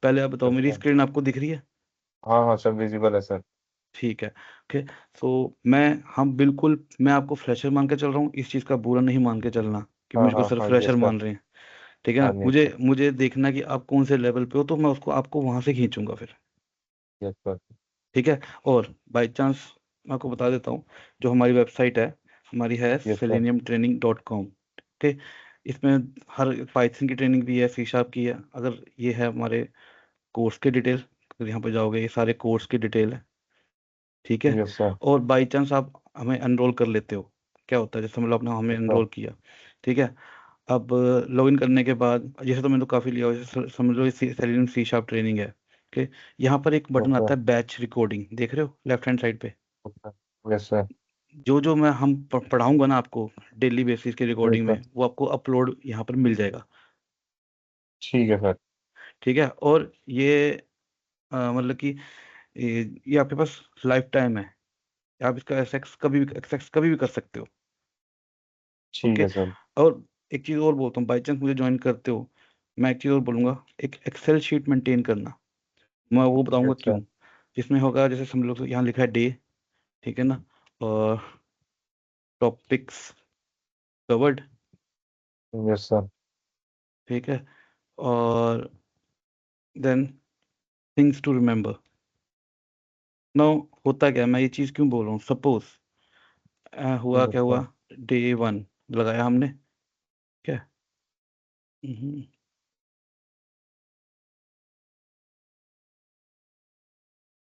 पहले आप बताओ, मेरी अच्छा। स्क्रीन आपको दिख रही है? हाँ हाँ, सब विजिबल है सर। ठीक है, ओके। सो मैं आपको फ्रेशर मान के चल रहा हूँ, इस चीज़ का बुरा नहीं मान के चलना कि हाँ मुझको हाँ सर हाँ, फ्रेशर यस सर। मान रहे हैं। ठीक है हाँ ना, यस सर। मुझे मुझे देखना कि आप कौन से लेवल पे हो, तो मैं उसको आपको वहां से खींचूंगा फिर। Yes sir. ठीक है। और बाय चांस मैं आपको बता देता हूँ, जो हमारी वेबसाइट है, हमारी है यस सर। seleniumtraining.com। ठीक। इसमें हर पाइथन की ट्रेनिंग भी है, सी शार्प की है। अगर ये है हमारे कोर्स के डिटेल, अगर यहाँ पे जाओगे ये सारे कोर्स की डिटेल है। ठीक है। Yes sir. और बाई चांस आप हमें एनरोल कर लेते हो, क्या होता है जैसे मतलब आपने हमें यस सर। एनरोल किया। ठीक है। अब लॉगिन करने के बाद जैसे तो मैंने तो काफ़ी लिया हो, जैसे समझ लो सेलेनियम सी शार्प ट्रेनिंग है। ओके। यहाँ पर एक यस बटन सर। आता है बैच रिकॉर्डिंग, देख रहे हो लेफ्ट हैंड साइड पे? Yes sir. जो जो मैं हम पढ़ाऊंगा ना आपको डेली बेसिस की यस रिकॉर्डिंग सर। में, वो आपको अपलोड यहाँ पर मिल जाएगा। ठीक है सर। ठीक है। और ये मतलब कि ये आपके पास लाइफ टाइम है, आप इसका एक्सेस कभी भी कर सकते हो। ठीक ओके। है सर। और एक चीज़ और बोलता हूँ, बाई चांस मुझे ज्वाइन करते हो, मैं एक चीज़ और बोलूँगा, एक एक्सेल शीट मेंटेन करना। मैं वो बताऊंगा यस सर। क्यों। जिसमें होगा जैसे हम लोग यहाँ लिखा है डे, ठीक है ना, और टॉपिक्स कवर्ड, यस सर। ठीक है, और then things to remember. Now होता क्या है, मैं ये चीज़ क्यों बोल रहा हूँ, सपोज हुआ यस क्या सर। हुआ, डे 1 लगाया हमने, क्या, हम्म,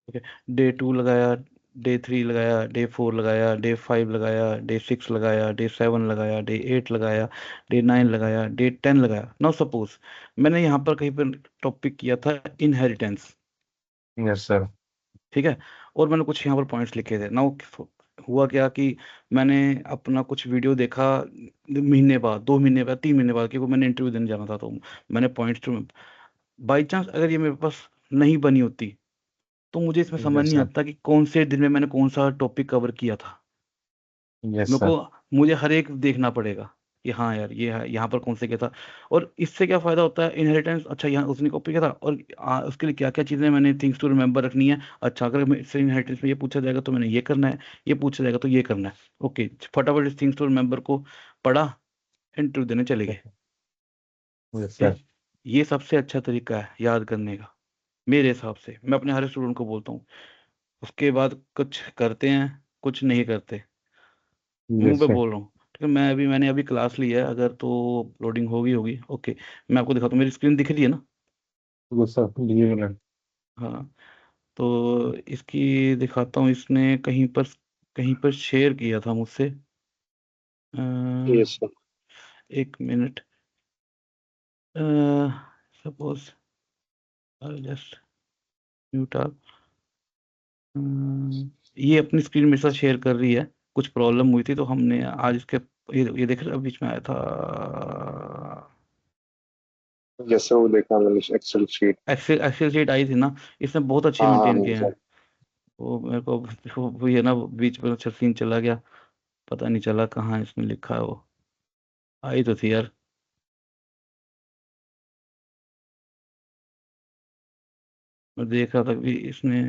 ओके, डे 2 लगाया, डे 3 लगाया, डे 4 लगाया, डे 5 लगाया, डे 6 लगाया, डे 7 लगाया, डे 8 लगाया, डे 9 लगाया, डे 10 लगाया। नाउ सपोज मैंने यहाँ पर कहीं पर टॉपिक किया था इनहेरिटेंस। Yes sir. ठीक है। और मैंने कुछ यहाँ पर पॉइंट्स लिखे थे। नाउ हुआ क्या कि मैंने अपना कुछ वीडियो देखा महीने बाद, 2 महीने बाद, 3 महीने बाद, कि वो मैंने इंटरव्यू देने जाना था, तो मैंने पॉइंट्स, बाई चांस अगर ये मेरे पास नहीं बनी होती, तो मुझे इसमें समझ यस नहीं सर। आता कि कौन से दिन में मैंने कौन सा टॉपिक कवर किया था। यस मेरे सर। को मुझे हर एक देखना पड़ेगा कि हाँ यार ये है, यहाँ पर कौन से किया था। और इससे क्या फायदा होता है, इनहेरिटेंस, अच्छा यहाँ उसने कॉपी किया था, और उसके लिए क्या क्या चीज़ें मैंने थिंग्स टू रिमेंबर रखनी है। अच्छा अगर मेरे इनहेरिटेंस में ये पूछा जाएगा तो मैंने ये करना है, ये पूछा जाएगा तो ये करना है। ओके, फटाफट इस थिंग्स टू रिमेंबर को पढ़ा, इंटरव्यू देने चले गए। यस ये सर। ये सबसे अच्छा तरीका है याद करने का, मेरे हिसाब से। मैं अपने हर स्टूडेंट को बोलता हूँ। उसके बाद कुछ करते हैं, कुछ नहीं करते, मुंह यस पे सर। बोल रहा हूँ। ठीक है, मैंने अभी क्लास ली है, अगर तो लोडिंग होगी ओके। मैं आपको दिखाता हूँ, मेरी स्क्रीन दिख रही है ना? Yes sir. विजिबल। हाँ। तो इसकी दिखाता हूँ, इसने कहीं पर शेयर किया था मुझसे। Yes sir. 1 minute, suppose just mute आप। ये अपनी स्क्रीन मेरे साथ शेयर कर रही है, कुछ प्रॉब्लम हुई थी तो हमने आज इसके, ये देख रहे हो, बीच में आया था, यस सर, वो देखा मैंने Excel sheet. Excel Excel sheet आई थी ना, इसने बहुत अच्छे हाँ हाँ मेंटेन हाँ किए हैं। सर। वो मेरे को वो ये ना बीच में अच्छा सीन चला गया, पता नहीं चला कहाँ इसने लिखा है वो, आई तो थी यार। मैं देख रहा था कि इसने,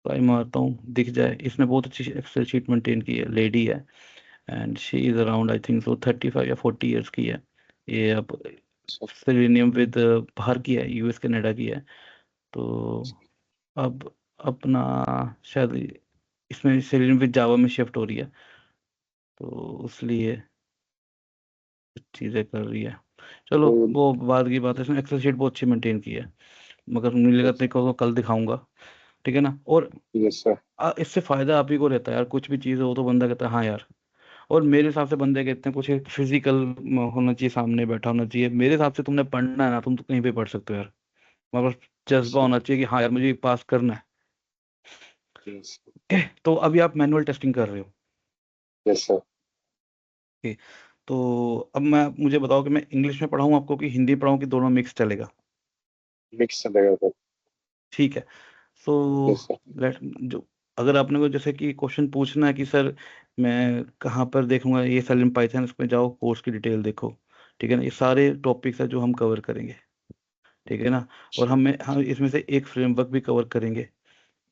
ट्राई मारता हूँ दिख जाए, इसने बहुत अच्छी एक्सेल शीट मेंटेन की है, लेडी है, and she is around I think सो 35 या 40 ईयर्स की है। ये अब सेलेनियम विद बाहर की है, यूएस कनाडा की है। तो अब अपना शायद इसमें सेलेनियम विद जावा में शिफ्ट हो रही है, तो इसलिए चीज़ें कर रही है। चलो तो वो बाद की बात है, इसने एक्सेल शीट बहुत अच्छी मेंटेन की है, मगर मिलेगा तेरे को तो कल दिखाऊंगा। ठीक है ना। और यस सर। इससे फायदा आप ही को रहता है यार, कुछ भी चीज़ हो तो बंदा कहता है हाँ यार। और मेरे हिसाब से बंदे कहते हैं कुछ फिजिकल होना चाहिए, सामने बैठा होना चाहिए। मेरे हिसाब से तुमने पढ़ना है ना, तुम तो कहीं पे पढ़ सकते हो यार, मतलब जज्बा होना चाहिए कि हाँ यार मुझे ये पास करना है। यस। ओके, तो अभी आप मैनुअल टेस्टिंग कर रहे हो। Yes sir. ओके, तो अब मुझे बताओ कि मैं इंग्लिश में पढ़ाऊँ आपको कि हिंदी पढ़ाऊँ, कि दोनों मिक्स चलेगा? मिक्स चलेगा सर। ठीक है। So yes sir. लेट जो, अगर आपने को जैसे कि क्वेश्चन पूछना है कि सर मैं कहाँ पर देखूंगा ये सेलिम पाइथन, इसमें जाओ कोर्स की डिटेल देखो। ठीक है ना, ये सारे टॉपिक्स है जो हम कवर करेंगे, ठीक है ना। और हम इसमें से एक फ्रेमवर्क भी कवर करेंगे,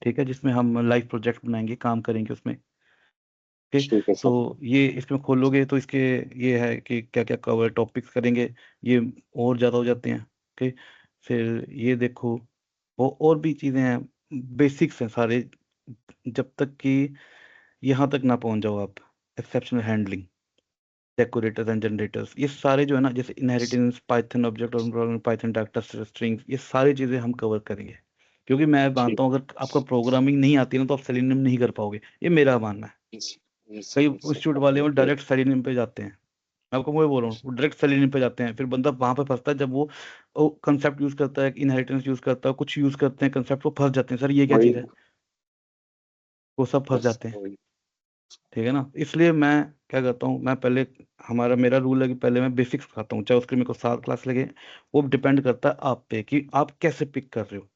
ठीक है, जिसमें हम लाइव प्रोजेक्ट बनाएंगे, काम करेंगे उसमें। ओके, ठीक है तो सर। ये इसमें खोलोगे तो इसके ये है कि क्या क्या कवर टॉपिक्स करेंगे, ये और ज़्यादा हो जाते हैं। ओके, फिर ये देखो, वो और भी चीज़ें हैं, बेसिक्स हैं सारे, जब तक कि यहाँ तक ना पहुँच जाओ आप। Exceptional handling, decorators and generators, ये सारे जो है ना, जैसे inheritance, Python object oriented, Python data strings, ये सारी चीज़ें हम कवर करेंगे। क्योंकि मैं ठीक। मानता हूँ अगर आपका प्रोग्रामिंग नहीं आती ना तो आप सेलेनियम नहीं कर पाओगे, ये मेरा मानना है। यस यस कई यस सर, इंस्टीट्यूट वाले वो डेफिनेटली। डायरेक्ट सेलेनियम पे जाते हैं, मैं आपको वही बोल रहा हूँ, वो डायरेक्ट सेलेनियम पे जाते हैं, फिर बंदा वहां पे फंसता है जब वो कंसेप्ट यूज करता है, इनहेरिटेंस यूज करता है, कुछ यूज करते हैं कंसेप्ट, वो फंस जाते हैं, सर ये क्या वही। चीज़ है, वो सब फंस यस जाते हैं। वही। ठीक है ना, इसलिए मैं क्या करता हूँ, मैं पहले, मेरा रूल है कि पहले मैं बेसिक्स सिखाता हूँ, चाहे उसके मेरे को 7 क्लास लगे, वो डिपेंड करता है आप पे कि आप कैसे पिक कर रहे हो।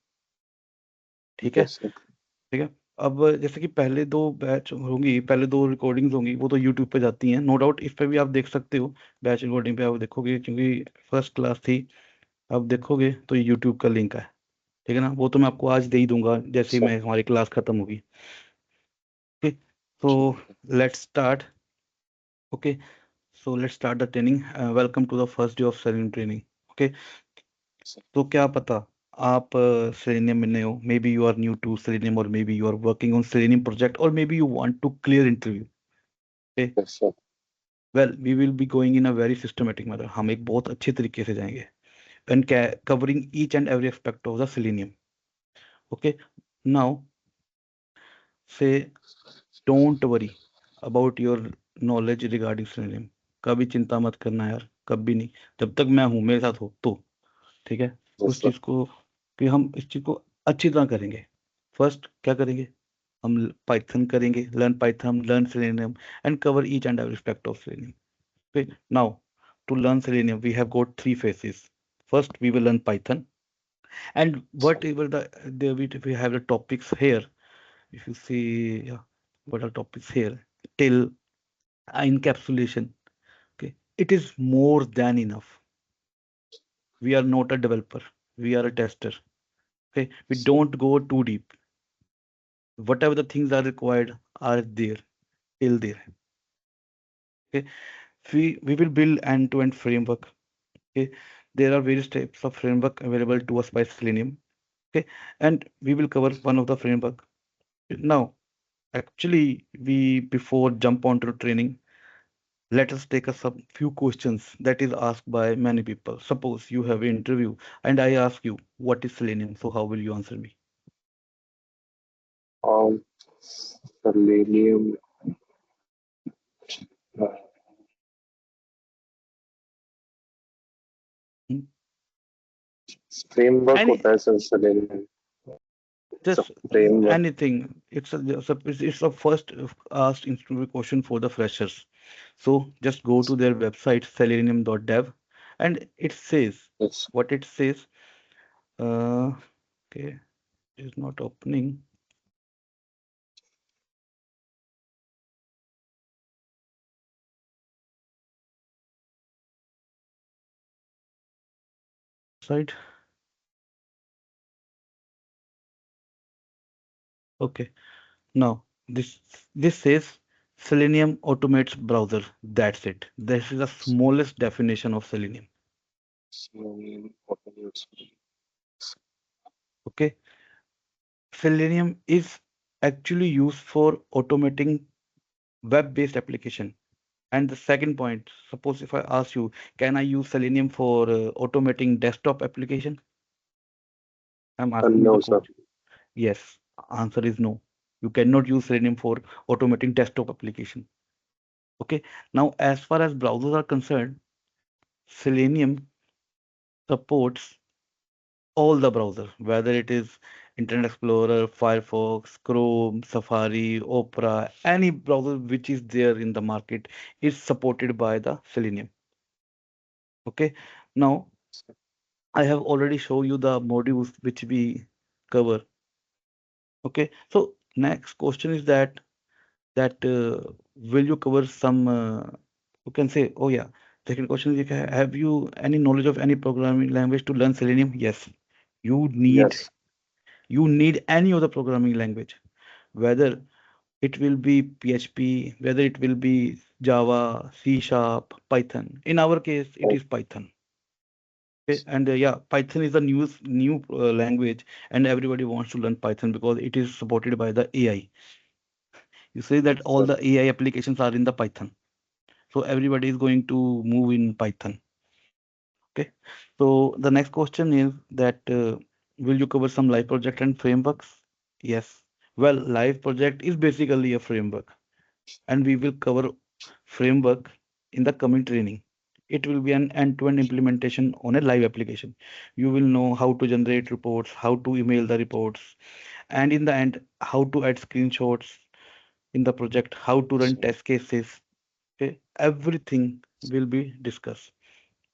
ठीक है, यस सर। ठीक है। अब जैसे कि पहले 2 बैच होंगी, पहले 2 रिकॉर्डिंग्स होंगी, वो तो यूट्यूब पे जाती हैं, नो डाउट, इस पे भी आप देख सकते हो, बैच रिकॉर्डिंग पे आप देखोगे, क्योंकि फर्स्ट क्लास थी, आप देखोगे तो यूट्यूब का लिंक है, ठीक है ना, वो तो मैं आपको आज दे ही दूंगा जैसे ही सर मैं हमारी क्लास खत्म होगी। ओके, तो ठीक है let's start. Okay, so let's start the training. Welcome to the first day of Selenium training. Okay, sir. तो क्या पता आप Selenium में नए हो, maybe you are new to Selenium, or maybe you are working on Selenium project, or maybe you want to clear interview. Okay, yes sir. well we will be going in a very systematic manner. हम एक बहुत अच्छे तरीके से जाएंगे and covering each and every aspect of the Selenium. Okay, now say don't worry about your knowledge regarding Selenium. कभी चिंता मत करना यार, कभी नहीं, जब तक मैं हूँ, मेरे साथ हो तो। ठीक है, यस उस सर। चीज को, कि हम इस चीज को अच्छी तरह करेंगे। फर्स्ट क्या करेंगे, हम पाइथन करेंगे, learn Python, learn selenium and cover each and every aspect of selenium. Okay, now to learn selenium we have got 3 phases. First we will learn python, and whatever we have the topics here, if you see, yeah, what are topics here, till encapsulation. Okay, it is more than enough. We are not a developer, we are a tester. Okay, we don't go too deep, whatever the things are required are there, till there. Okay, we will build end-to-end framework. Okay, there are various types of framework available to us by Selenium. Okay, and we will cover one of the framework. Now actually, we before jump onto training, let us take a some few questions that is asked by many people. Suppose you have an interview and I ask you what is Selenium, so how will you answer me? um Selenium, Hmm? Framework Any, होता है sir selenium. just framework. anything. It's a first asked interview question for the freshers. So just go to their website selenium.dev, and it says yes. what it says. Uh, okay, it's not opening. Site. Okay. Now this says Selenium automates browser. That's it. This is the smallest definition of Selenium. Selenium automates. Okay. Selenium is actually used for automating web-based application. And the second point, suppose if I ask you, can I use Selenium for automating desktop application? I'm asking you know the sir. question. Yes, answer is no. You cannot use Selenium for automating desktop application. Okay. Now, as far as browsers are concerned, Selenium supports all the browser, whether it is Internet Explorer, Firefox, Chrome, Safari, Opera, any browser which is there in the market is supported by the Selenium. Okay. Now, I have already shown you the modules which we cover. Okay. So next question is that will you cover some you can say, oh yeah, Second question is, have you any knowledge of any programming language to learn Selenium? Yes. You need Yes. any other programming language, whether it will be PHP, whether it will be Java, C Sharp, Python. In our case, it Oh, is Python. Okay? And yeah, Python is a new language, and everybody wants to learn Python because it is supported by the AI. You say that all sir. the AI applications are in the Python, so everybody is going to move in Python. Okay. So the next question is that will you cover some live project and frameworks? Yes. Well, live project is basically a framework, and we will cover framework in the coming training. It will be an end-to-end implementation on a live application. You will know how to generate reports, how to email the reports, and in the end, how to add screenshots in the project, how to run Sir. test cases. Okay, everything will be discussed.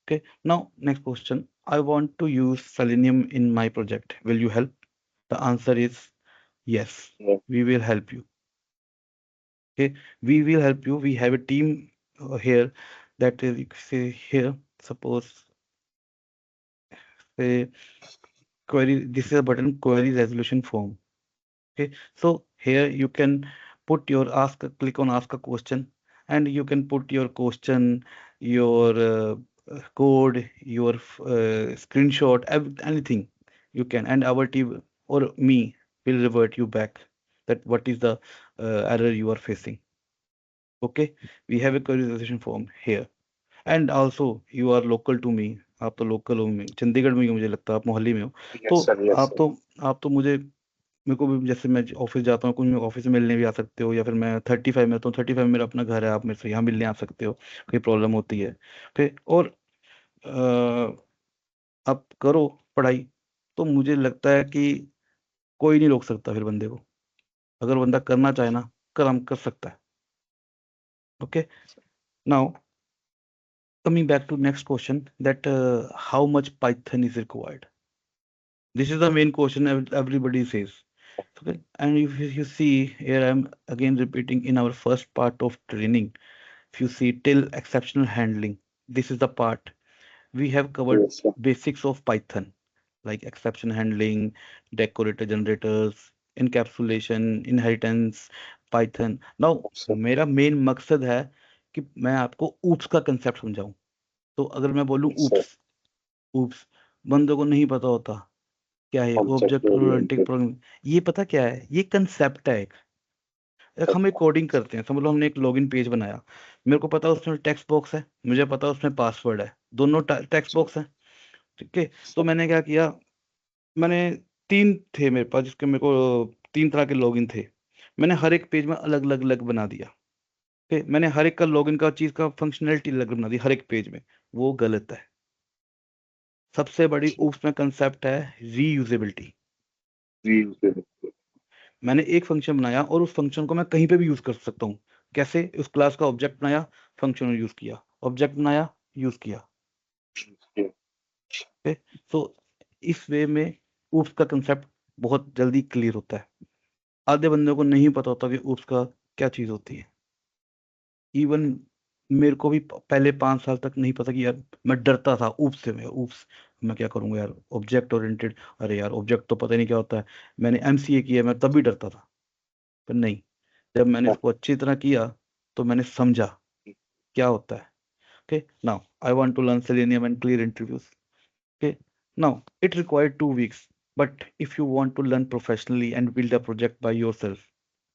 Okay, now next question. I want to use Selenium in my project. Will you help? The answer is yes. Yeah. We will help you. Okay, we will help you. We have a team here that is, you can say here, suppose say query, this is a button query resolution form. Okay, so here you can put your click on ask a question, and you can put your question, your code, your screenshot, anything you can, and our team or me will revert you back that what is the error you are facing. Okay, we have a query resolution form here. And also you are local to me, आप तो local हो, चंडीगढ़ में ही हो, मुझे लगता है आप मोहाली में हो। तो Yes, sir. Yes, आप sir. तो आप तो मुझे मेरे को भी, जैसे मैं ऑफिस जाता हूँ, कुछ मैं ऑफिस में मिलने भी आ सकते हो, या फिर मैं 35 में रहता हूँ, 35 मेरा अपना घर है, आप मेरे से यहाँ मिलने आ सकते हो, कोई प्रॉब्लम होती है। फिर और आप करो पढ़ाई, तो मुझे लगता है कि कोई नहीं रोक सकता फिर बंदे को, अगर बंदा करना चाहे ना, काम कर सकता है। Okay, now coming back to next question, that how much Python is required. This is the main question everybody says. Okay, and if you see here, I'm again repeating in our first part of training. If you see till exceptional handling, this is the part we have covered Yes, sir. basics of Python, like exception handling, decorator generators, encapsulation, inheritance, Python. Now, Sir. मेरा main मकसद है कि मैं आपको oops का concept समझाऊं। तो अगर मैं बोलूं Yes, sir. oops, oops बंदों को नहीं पता होता क्या है Object object oriented oriented. Programming, ये पता क्या है, ये कंसेप्ट है एक हम एक कोडिंग करते हैं, समझ लो हमने एक लॉगिन पेज बनाया, मेरे को पता है उसमें टेक्स्ट बॉक्स है, मुझे पता है उसमें पासवर्ड है, दोनों टेक्स्ट बॉक्स है। ठीक है, तो मैंने क्या किया, मैंने तीन थे मेरे पास, जिसके मेरे को तीन तरह के लॉगिन थे, मैंने हर एक पेज में अलग अलग अलग बना दिया। ठीक है, मैंने हर एक का लॉगिन का चीज का फंक्शनैलिटी अलग बना दी हर एक पेज में, वो गलत है। सबसे बड़ी उसमें कंसेप्ट है रीयूजेबिलिटी। Reusable. मैंने एक फंक्शन बनाया और उस फंक्शन को मैं कहीं पे भी यूज कर सकता हूँ। कैसे? उस क्लास का ऑब्जेक्ट बनाया, फंक्शन यूज किया, ऑब्जेक्ट बनाया, यूज किया। Yeah. ओके, सो इस वे में ऊप्स का कंसेप्ट बहुत जल्दी क्लियर होता है। आधे बंदों को नहीं पता होता कि ऊप्स का क्या चीज होती है। इवन मेरे को भी पहले 5 साल तक नहीं पता कि यार, मैं डरता था ऊप्स से, मैं ऊप्स मैं क्या करूंगा यार, ऑब्जेक्ट ओरिएंटेड, अरे यार ऑब्जेक्ट तो पता ही नहीं क्या होता है। मैंने एमसीए किया, मैं तब भी डरता था, पर नहीं, जब मैंने Yeah. इसको अच्छी तरह किया तो मैंने समझा क्या होता है। Okay, now I want to learn Selenium and clear interviews. Okay, now it required 2 weeks, but if you want to learn professionally and build a project by yourself,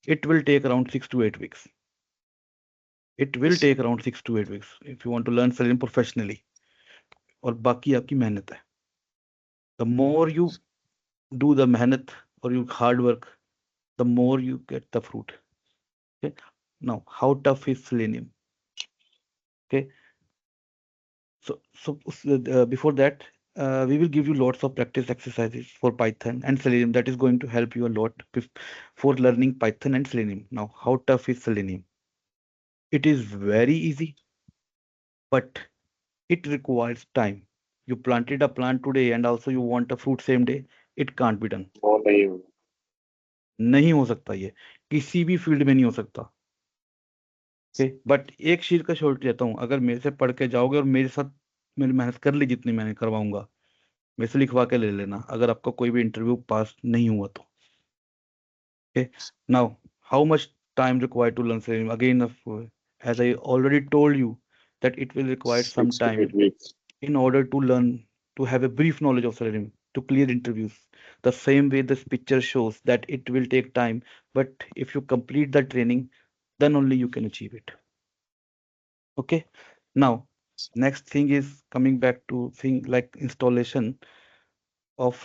it will take around 6 to 8 weeks. It will Yes, sir. take around 6 to 8 weeks if you want to learn Selenium professionally. और बाकी आपकी मेहनत है। The more you do the मेहनत or you hard work, the more you get the fruit. Okay, now how tough is Selenium? Okay, so before that, we will give you lots of practice exercises for Python and Selenium that is going to help you a lot for learning Python and Selenium. Now, how tough is Selenium? It is very easy, but it requires time. You planted a plant today and also you want a fruit same day. It can't be done. No, नहीं होगा. नहीं हो सकता, ये किसी भी field में नहीं हो सकता। बट एक चीज का श्योरिटी देता हूँ, अगर मेरे से पढ़ के जाओगे और मेरे साथ मेरी मेहनत कर ली जितनी मैंने करवाऊंगा, मेरे से लिखवा के ले लेना अगर आपका कोई भी इंटरव्यू पास नहीं हुआ तो। Okay. Now, how much time required to learn Selenium? Again, as I already told you, that it will require some 6 to 8 time weeks. in order to learn, to have a brief knowledge of Selenium, to clear interviews. The same way this picture shows that it will take time, but if you complete the training, then only you can achieve it. Okay. Now, next thing is coming back to thing like installation of,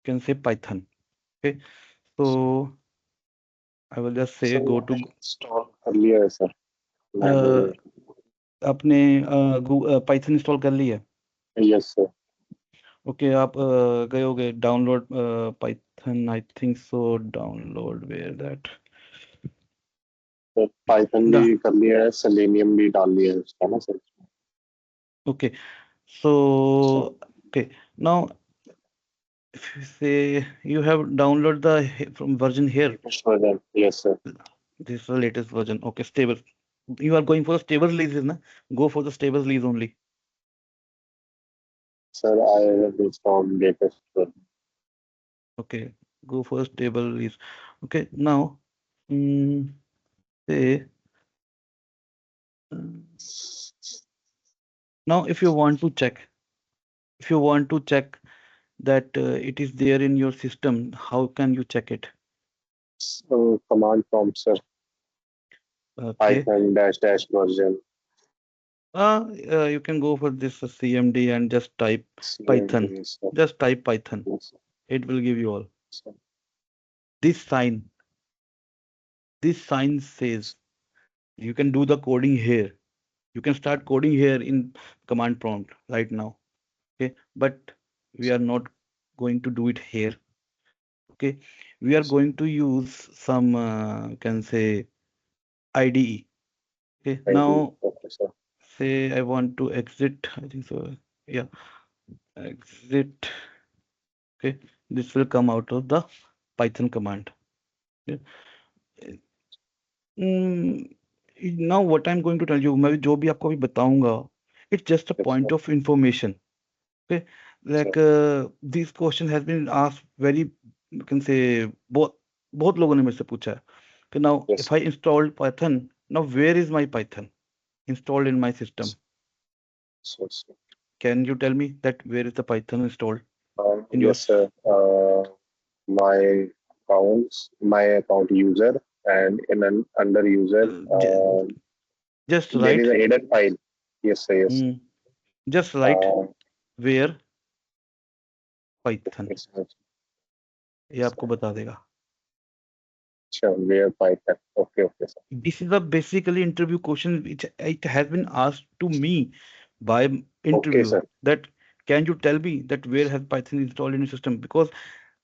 you can say, Python. Okay. So I will just say sir go मैंने to install कर लिया है sir, मैंने आपने Python install कर ली है? Yes sir. Okay, आप गए होगे download Python, I think so, download where that तो पाइथन भी कर लिया है, सेलेनियम भी डाल लिया है उसका ना sir. Okay, so okay, now if you say you have download the from version here, latest version, yes sir. this is the latest version. Okay, stable, you are going for the stable releases na, go for the stable release only. Sir I have installed latest version. Okay, go for stable release. Okay, now say now if you want to check, that it is there in your system, how can you check it? Command prompt sir, Okay, Python dash dash version you can go for this CMD and just type Python. CMD sir. Just type Python. Yes, It will give you all. sir. This sign says you can do the coding here. You can start coding here in command prompt right now. Okay, but we are not going to do it here. Okay, we are going to use some you can say IDE. Okay, now Okay sir। say I want to exit, I think so, yeah, exit. Okay, this will come out of the Python command. Okay. Now what I'm going to tell you, मैं जो भी आपको अभी बताऊंगा, it's just a Yes, point sir. of information. Okay, like this question has been asked very, you can say, बहुत लोगों ने मेरे से पूछा है कि now Yes, if I installed Python, now where is my Python installed in my system? sir. Sir. Can you tell me that where is the Python installed in your Yes, sir. My my account user, and in an under user, just there write is a hidden file. Yes, sir. Yes. just write Uh, where Python, yes, sir. ये आपको बता देगा. Sure. Where Python? Okay, okay, sir. This is a basically interview question which it has been asked to me by Okay, interviewer, sir. that can you tell me that where has Python installed in your system, because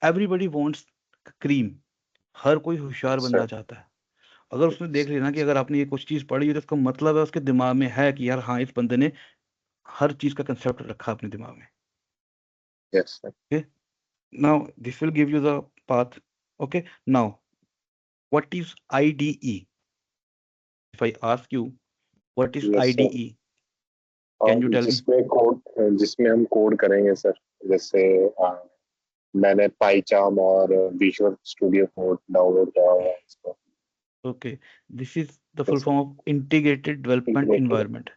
everybody wants cream. हर कोई होशियार Yes, बनना sir. चाहता है. अगर उसने देख लिया ना कि अगर आपने ये कुछ चीज पढ़ी है तो उसका मतलब है उसके दिमाग में है कि यार हाँ, इस बंदे ने हर चीज का कंसेप्ट रखा अपने दिमाग में. Yes, sir. Okay, now this will give you the path. Okay, now what is IDE? If I ask you what is Yes, sir. IDE, can you tell me? जिसमें हम कोड करेंगे सर, जैसे मैंने पाईचार्म और विजुअल स्टूडियो कोड डाउनलोड किया हुआ है इसको। Okay, this is the full Yes, sir. form of integrated development Integrated. environment.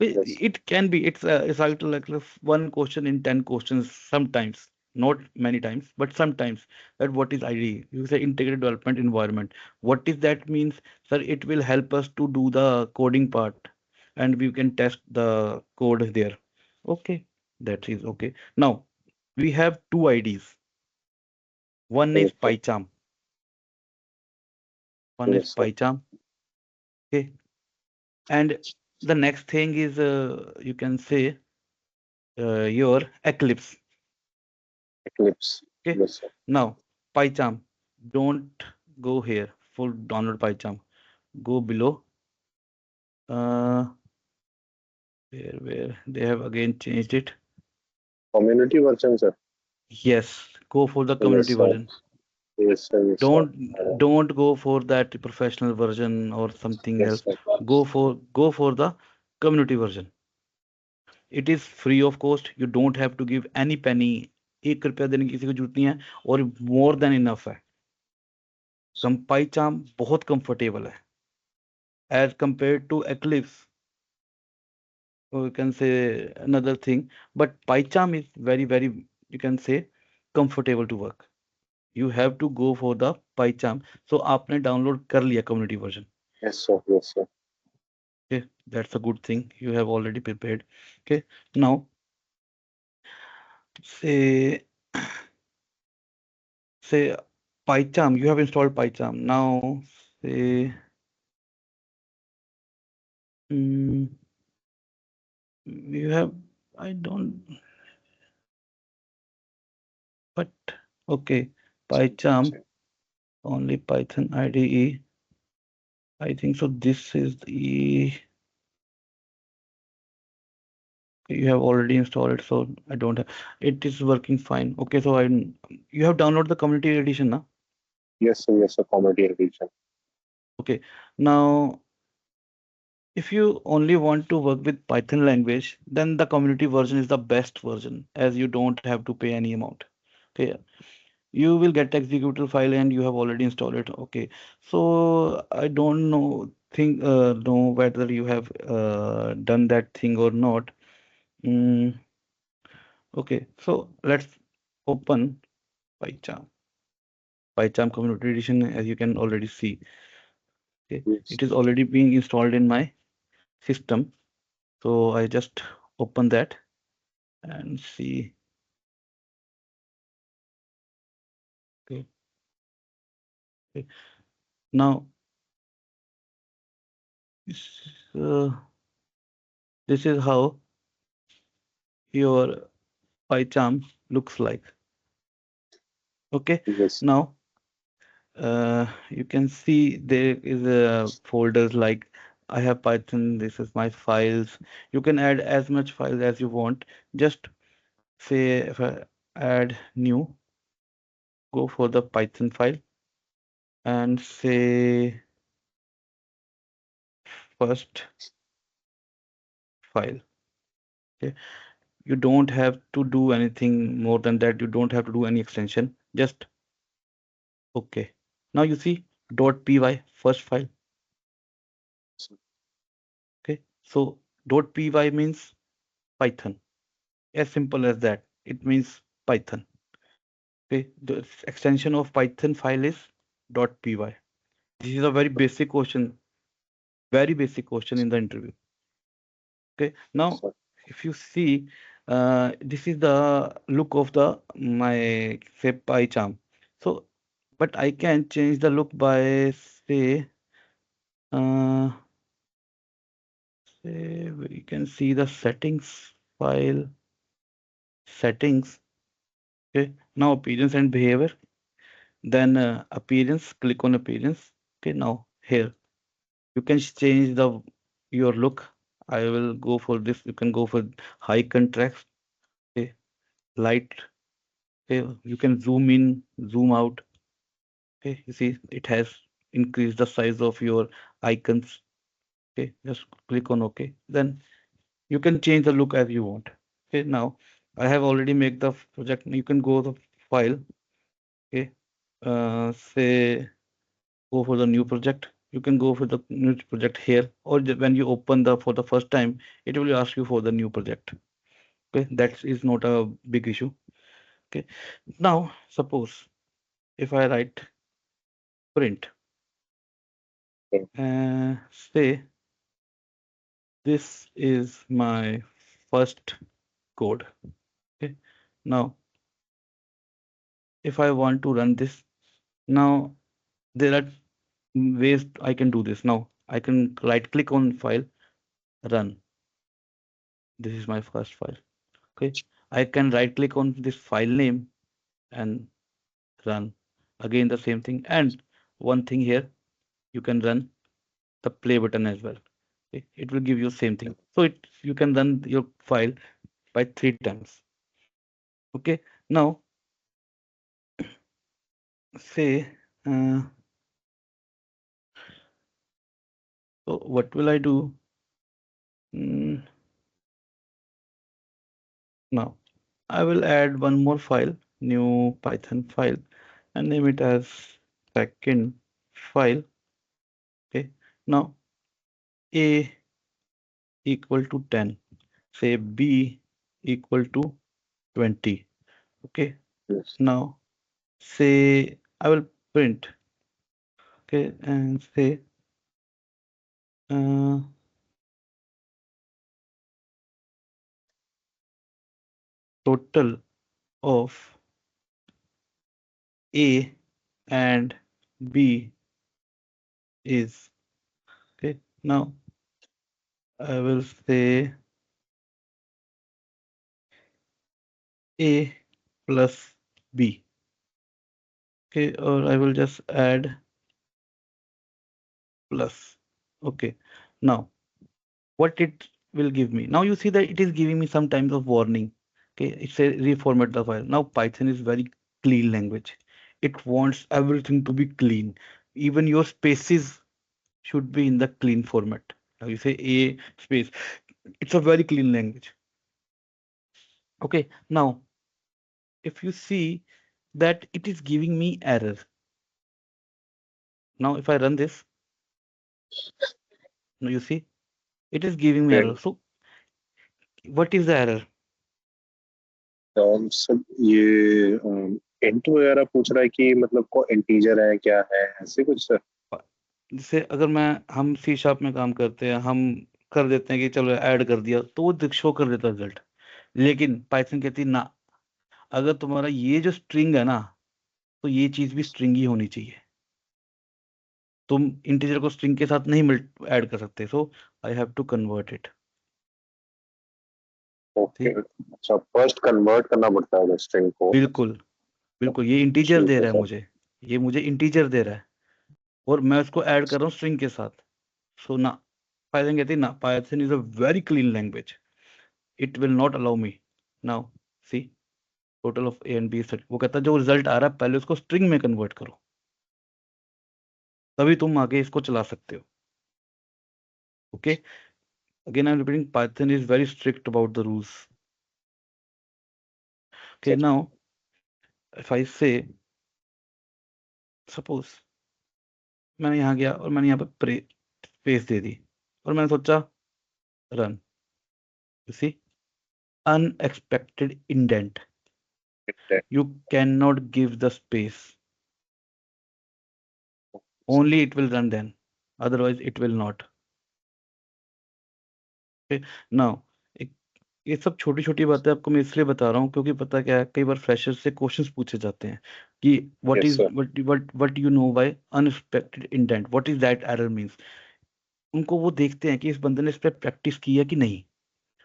Yes. It can be, it's like one question in 10 questions sometimes, not many times, but sometimes, that what is IDE? You say integrated development environment. What is that means? Sir, it will help us to do the coding part and we can test the code there. Okay, that is okay. Now, we have two IDs. One is Yes, sir. PyCharm. One is Yes, sir. PyCharm. Okay. And the next thing is, you can say, your Eclipse. Eclipse. Okay. Yes, sir. Now, PyCharm, don't go here, full download PyCharm. Go below. Where they have again changed it. Community version, sir. Yes, go for the Yes, community sir. version. Yes, sir. Yes, sir. Don't go for that professional version or something Yes, else. sir. Go for the community version. It is free of cost. You don't have to give any penny. 1 रुपया देने की किसी को जरूरत नहीं है और more than enough है. PyCharm बहुत कंफर्टेबल है as compared to Eclipse, or you can say another thing, but PyCharm is very, you can say, comfortable to work. You have to go for the PyCharm. So आपने download कर लिया community version. Yes, sir. Yes, sir. Okay, that's a good thing. You have already prepared. Okay, now say PyCharm. You have installed PyCharm. Now say mm, you have. I don't. But okay, PyCharm only Python IDE. I think so. This is the. You have already installed it, so I don't have. It is working fine. Okay, so you have downloaded the community edition now. Yes, sir. Yes, sir. Comedy edition. Okay, now if you only want to work with Python language, then the community version is the best version, as you don't have to pay any amount. Okay, you will get executable file and you have already installed it. Okay, so I don't know whether you have done that thing or not. Mm, okay, so let's open PyCharm. PyCharm Community Edition, as you can already see. Okay, Yes. it is already being installed in my system. So I just open that and see. Okay. Okay. Now uh, this is how your PyCharm looks like. Okay. Yes. Now you can see there is a folders like I have Python. This is my files. You can add as much files as you want. Just say if I add new, go for the Python file and say first file. Okay, you don't have to do anything more than that. You don't have to do any extension. Just okay. Now you see .py first file. Okay, so .py means Python. As simple as that. It means Python. Okay, the extension of Python file is .py. This is a very basic question in the interview. Okay, now Sir. if you see, this is the look of the my say PyCharm. So, but I can change the look by uh, say we can see the settings file settings. Okay, now appearance and behavior. Then appearance. Click on appearance. Okay, now here you can change the your look. I will go for this. You can go for high contrast. Okay, light. Okay, you can zoom in, zoom out. Okay, you see it has increased the size of your icons. Okay, just click on OK. Then you can change the look as you want. Okay, now I have already made the project. You can go the file. Okay, say go for the new project. You can go for the new project here, or when you open the for the first time, it will ask you for the new project. Okay, that is not a big issue. Okay, now suppose if I write print, say this is my first code. Okay, now if I want to run this, now there are ways I can do this. Now I can right click on file, run. This is my first file. Okay, I can right click on this file name and run. Again the same thing. And one thing here, you can run the play button as well. Okay, it will give you same thing. So you can run your file by 3 times. Okay, now say, so what will I do? Now I will add one more file, new Python file, and name it as second file. Okay, now A equal to 10, say B equal to 20. Okay, Yes. now say I will print, okay, and say uh, total of A and B is, okay, now I will say A plus B, okay, or I will just add plus. Okay, now what it will give me, now you see that it is giving me some types of warning. Okay, it says reformat the file. Now Python is very clean language. It wants everything to be clean. Even your spaces should be in the clean format. Now you say A space, it's a very clean language. Okay, now if you see that it is giving me error. Now if I run this, now you see it is giving me Okay. error. So what is the error? सब ये into वगैरह पूछ रहा है कि मतलब को integer है क्या है ऐसे कुछ सर? जैसे अगर हम सी शार्प में काम करते हैं, हम कर देते हैं कि चलो ऐड कर दिया तो वो शो कर देता रिजल्ट। लेकिन पाइथन कहती है ना, अगर तुम्हारा ये जो स्ट्रिंग है ना, तो ये चीज भी स्ट्रिंग ही होनी चाहिए। तुम इंटीजर को स्ट्रिंग के साथ नहीं ऐड कर सकते। So I have to convert it. Okay, अच्छा फर्स्ट कन्वर्ट करना पड़ता है स्ट्रिंग को। बिल्कुल बिल्कुल, ये इंटीजर ठीक दे है रहा है सर। मुझे, ये मुझे इंटीजर दे रहा है और मैं उसको ऐड कर रहा हूँ स्ट्रिंग के साथ। सो ना, पाइथन कहती है ना, Python is a very clean language, it will not allow me. Now see total of A and B, वो कहता है जो रिजल्ट आ रहा है पहले उसको स्ट्रिंग में कन्वर्ट करो, तभी तुम आगे इसको चला सकते हो। Okay, again I am repeating, Python is very strict about the rules. Okay, now if आई से सपोज मैंने यहाँ गया और मैंने यहाँ पे स्पेस दे दी और मैंने सोचा run, you see unexpected indent, you cannot give the space, only it will run then, otherwise it will not। okay, now ये सब छोटी छोटी बातें आपको मैं इसलिए बता रहा हूँ क्योंकि पता क्या है, कई बार फ्रेशर से क्वेश्चंस पूछे जाते हैं कि what yes is sir. What you know by unexpected indent, what is that error means. उनको वो देखते हैं कि इस बंदे ने इस पर प्रैक्टिस की है कि नहीं,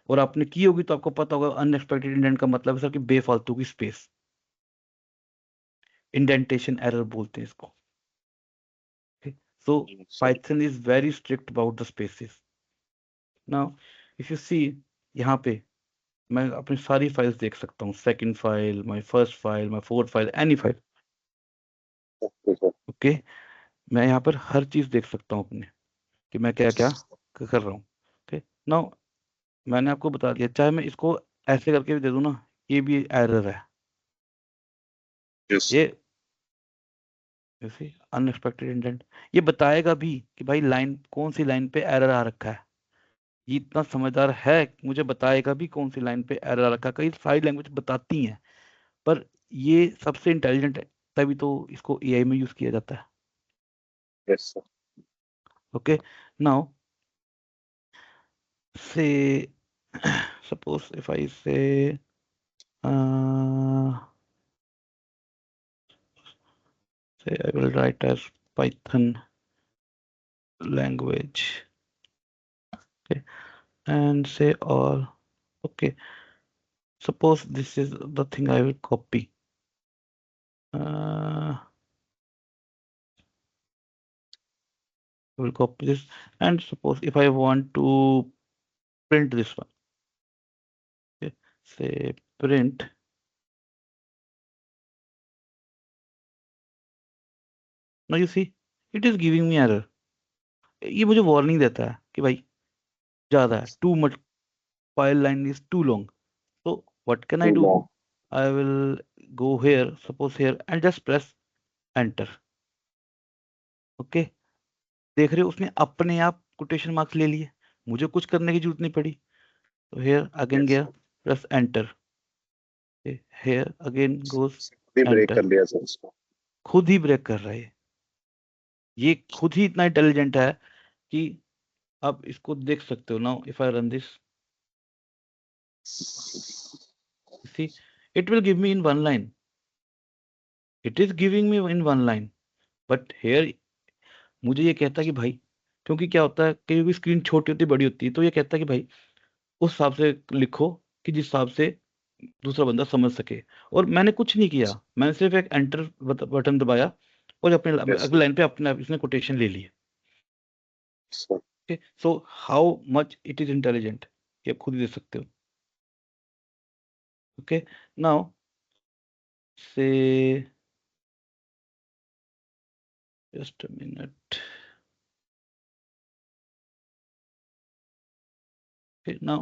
और आपने की होगी तो आपको पता होगा अनएक्सपेक्टेड इंडेंट का मतलब है सर कि बेफालतू की स्पेस, इंडेंटेशन एरर बोलते हैं इसको। So Python is very strict about the spaces. Now if you see, यहाँ पे मैं अपनी सारी फाइल्स देख सकता हूँ, second file, my first file, my fourth file, any file. Okay sir. Okay, मैं यहाँ पर हर चीज देख सकता हूँ अपने, कि मैं क्या क्या कर रहा हूँ। ओके, नाउ मैंने आपको बता दिया, चाहे मैं इसको ऐसे करके भी दे दूँ ना, ये भी एरर है। यस। ये अनएक्सपेक्टेड इंडेंट, ये बताएगा भी कि भाई लाइन कौन सी लाइन पे एरर आ रखा है। ये इतना समझदार है, मुझे बताएगा भी कौन सी लाइन पे एरर आ रखा है। कई सारी लैंग्वेज बताती हैं, पर ये सबसे इंटेलिजेंट है, तभी तो इसको एआई में यूज किया जाता है। Yes sir. ओके, नाउ से suppose if I say say I will write as Python language, okay, and say all, okay, suppose this is the thing I will copy. I will copy this, and suppose if I want to print this one, okay, say print Now you see, it is giving me error. ये मुझे warning देता है कि भाई ज्यादा है, too much, file line is too long. So what can I too do? long. I will go here, suppose here, and just press enter. Okay, देख रहे हो उसने अपने आप कोटेशन मार्क्स ले लिए, मुझे कुछ करने की जरूरत नहीं पड़ी. तो हेयर अगेन Yes. गया, प्रेस एंटर, हेयर अगेन गोस भी ब्रेक एंटर. कर दिया सर इसको. खुद ही ब्रेक कर रहा है ये खुद ही इतना इंटेलिजेंट है कि आप इसको देख सकते हो. Now if I run this, see, it will give me in one line. It is giving me in one line, but here मुझे ये कहता है कि भाई, क्योंकि क्या होता है कई भी स्क्रीन छोटी होती बड़ी होती है, तो ये कहता है कि भाई उस हिसाब से लिखो कि जिस हिसाब से दूसरा बंदा समझ सके. और मैंने कुछ नहीं किया, मैंने सिर्फ एक एंटर बटन दबाया और अपने Yes, अगले लाइन पे अपने आप इसने कोटेशन ले ली. sir. Okay, so how much it is intelligent, ये आप खुद ही देख सकते हो. ओके, नाउ से, जस्ट अ मिनट. नाउ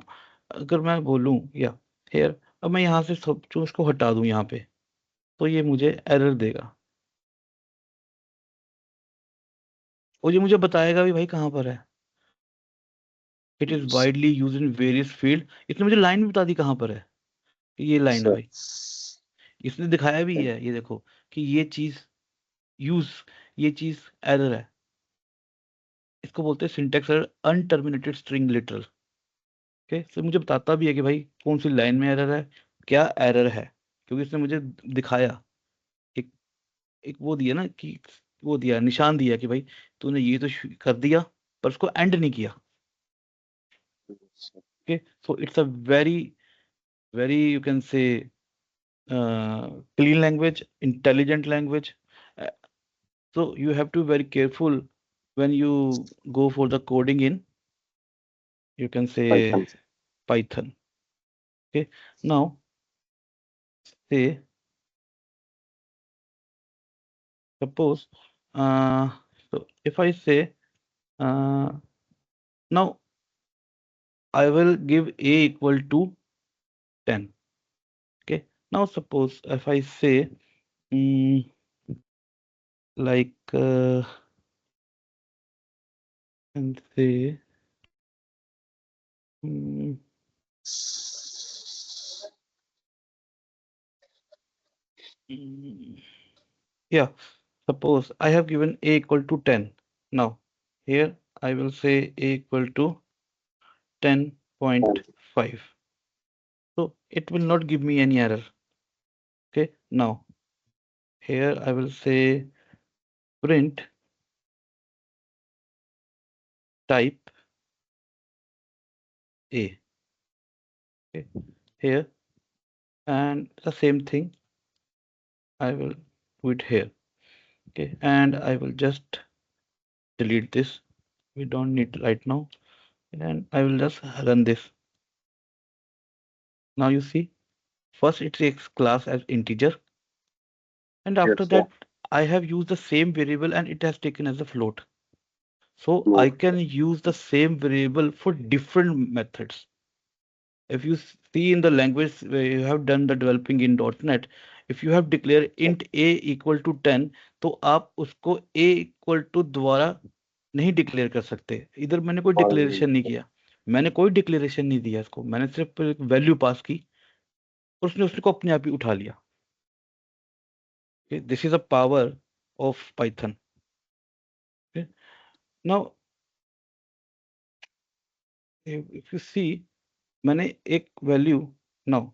अगर मैं बोलूं या हेयर, अब मैं यहाँ से सब जो उसको हटा दूं यहाँ पे, तो ये मुझे एरर देगा और ये मुझे बताएगा भी भाई कहाँ पर है. It is Yes, widely use in various field. इसने मुझे लाइन भी बता दी कहाँ पर है, कि ये लाइन है sir. भाई. इसने दिखाया भी है, ये देखो कि ये चीज यूज, ये चीज एरर है. इसको बोलते हैं syntax error, unterminated string literal. Okay, तो मुझे बताता भी है कि भाई कौन सी लाइन में एरर है, क्या एरर है, क्योंकि इसने मुझे दिखाया. एक एक वो दिया ना कि, वो दिया निशान दिया कि भाई तूने ये तो कर दिया पर उसको एंड नहीं किया. Okay, so it's a very very you can say clean language, intelligent language. Uh, so you have to be very careful when you go for the coding in, you can say, Python. Python. Okay, now say, suppose, uh, so if I say, uh, now I will give a equal to 10. Okay, now suppose if I say, mm, like, and say, mm, mm, yeah, suppose I have given a equal to 10. Now here I will say a equal to 10.5. So it will not give me any error. Okay, now here I will say print type A. Okay, here, and the same thing I will do it here. Okay, and I will just delete this. We don't need it right now, and I will just run this. Now you see, first it takes class as integer, and after Yes, sir. that I have used the same variable and it has taken as a float. So I Float. can use the same variable for different methods. If you see in the language where you have done the developing in .NET, if you have declared int a equal to 10, तो आप उसको a equal to द्वारा नहीं declare कर सकते. इधर मैंने कोई डिक्लेरेशन नहीं किया, मैंने कोई डिक्लेरेशन नहीं दिया इसको, मैंने सिर्फ वैल्यू पास की और उसने उसको अपने आप ही उठा लिया. This is a power of Python. Now if you see, मैंने एक value, now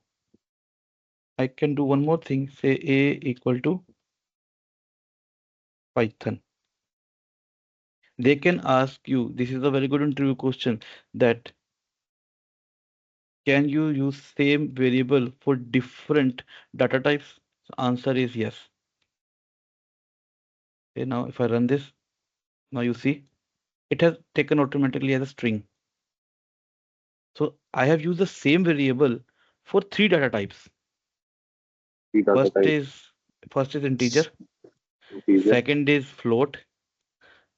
I can do one more thing, say a equal to Python. They can ask you, this is a very good interview question, that can you use same variable for different data types? Answer is yes. Okay, now if I run this, now you see it has taken automatically as a string. So I have used the same variable for 3 data types. Three data First type. is first is integer, Integer. second is float,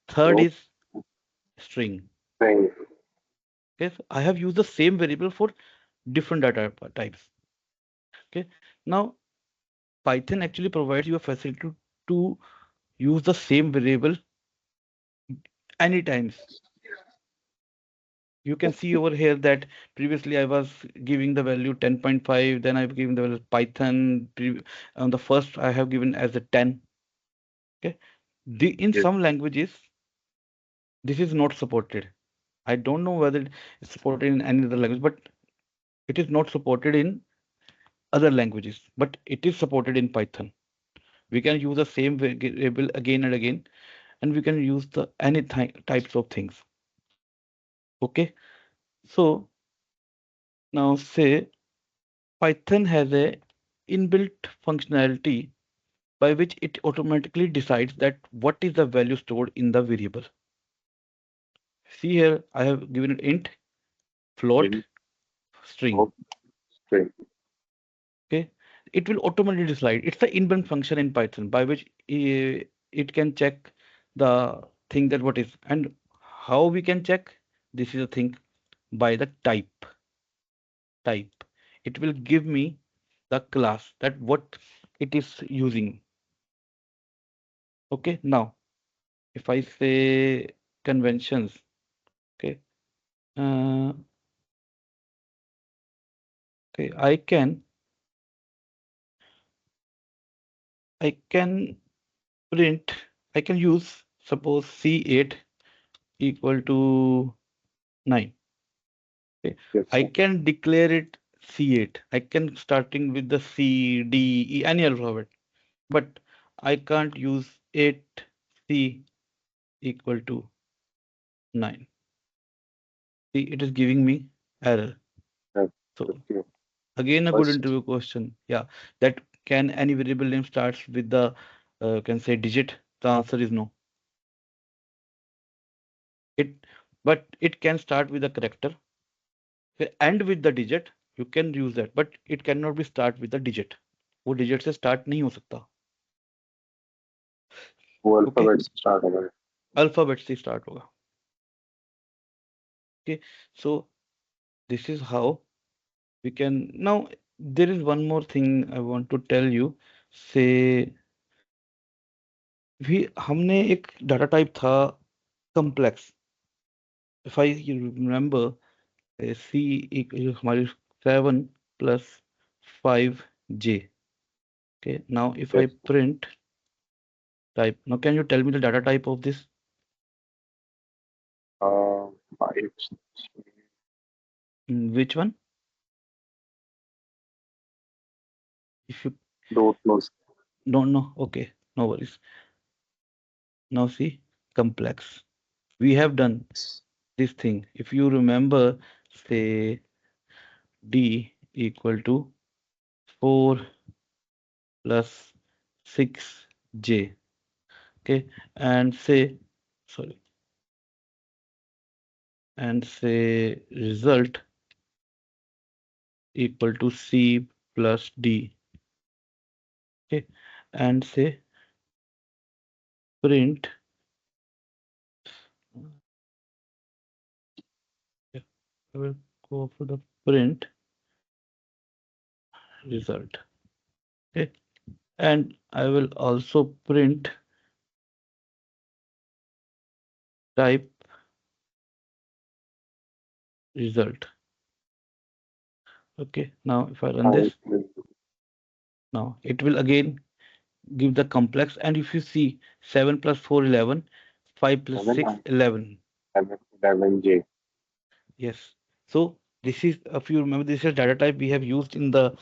third Float. is string. String. Okay, so I have used the same variable for different data types. Okay, now Python actually provides you a facility to use the same variable anytime. You can see over here that previously I was giving the value 10.5, then I've given the value Python. On the first I have given as a 10. Okay, in Yes. some languages this is not supported. I don't know whether it's supported in any other language, but it is not supported in other languages, but it is supported in Python. We can use the same variable again and again, and we can use the any types of things. Okay, so now say Python has a inbuilt functionality by which it automatically decides that what is the value stored in the variable. See here, I have given it int, float, Int. string. Float. String. Okay, it will automatically decide. It's the inbuilt function in Python by which it can check the thing that what is and how we can check. This is a thing by the type. It will give me the class that what it is using. Okay, now if I say conventions, okay, uh, okay, I can print, I can use suppose C8 equal to 9. Okay. Yes, I sir. can declare it C8. I can starting with the C, D, E, any alphabet, but I can't use 8C equal to 9. See, it is giving me error. Yes. So Okay. again, a good First, interview question. Yeah, that can any variable name starts with the can say digit? The answer is no. It, but it can start with a character. End with the digit. You can use that, but it cannot be start with the digit. वो digit से start नहीं हो सकता. वो Okay, alphabet से start होगा. Alphabet से start होगा. Okay, so this is how we can now. There is one more thing I want to tell you. Say भी हमने एक डाटा टाइप था complex. If I remember, C हमारी 7 plus 5J. Okay, now if I Yes. print type, now can you tell me the data type of this? Five. Which one? If you Don't know. don't know, okay, no worries. Now see, complex. We have done this thing. If you remember, say D equal to 4 plus 6J. Okay, and say, sorry, and say result equal to C plus D. Okay, and say print. Yeah, I will go for the print result. Okay, and I will also print type result. Okay, now if I run this, now it will again give the complex. And if you see 7 plus 4, 11, 5 plus 6, 11. 11J. Yes. So this is, if you remember, this is data type we have used in the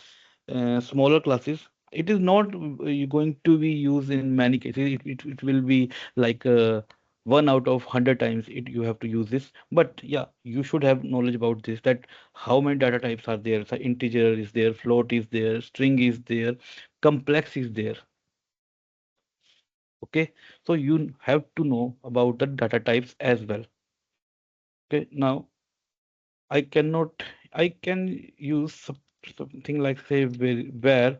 smaller classes. It is not going to be used in many cases. It will be like 1 out of 100 times you have to use this. But yeah, you should have knowledge about this, that how many data types are there. So integer is there, float is there, string is there, complex is there. Okay, so you have to know about the data types as well. Okay, now I can use something like say where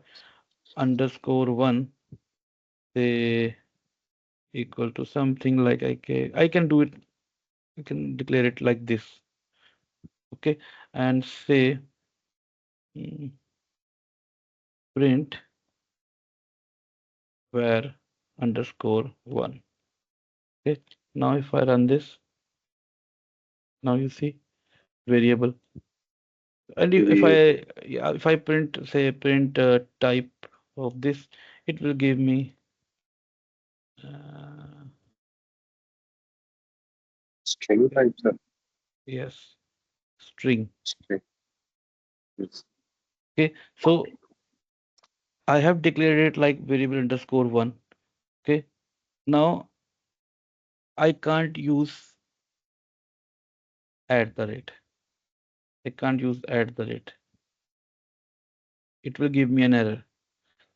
underscore one, say equal to something like I can do it. I can declare it like this. Okay, and say mm, print var underscore one. Okay, now if I run this, now you see variable. And if We if I print, say print type of this, it will give me uh, string type, sir. yes, string. String. Yes. Okay, so I have declared it like variable underscore one. Okay, now I can't use at the rate. I can't use at the rate. It will give me an error.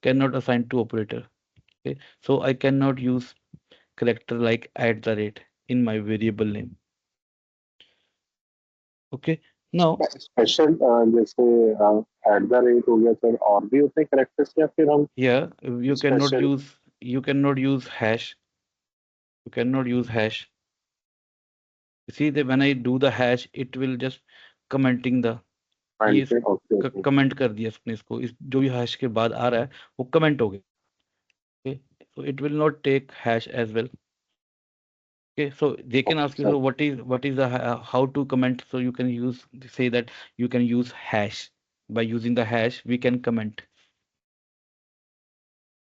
Cannot assign to operator. Okay, so I cannot use character like at the rate in my variable name. Okay, now special जैसे at the rate हो गया sir, और भी होते हैं characters या फिर हम yeah, special you cannot use hash. You cannot use hash. You see that when I do the hash, it will just commenting the ये पे? ओके ओके कमेंट कर दिया इसने इसको इस जो भी हैश के बाद आ रहा है वो कमेंट हो गया. Okay, so it will not take hash as well. Okay, so they can okay ask you, sir. so what is the how to comment? So you can use say that you can use hash. By using the hash, we can comment.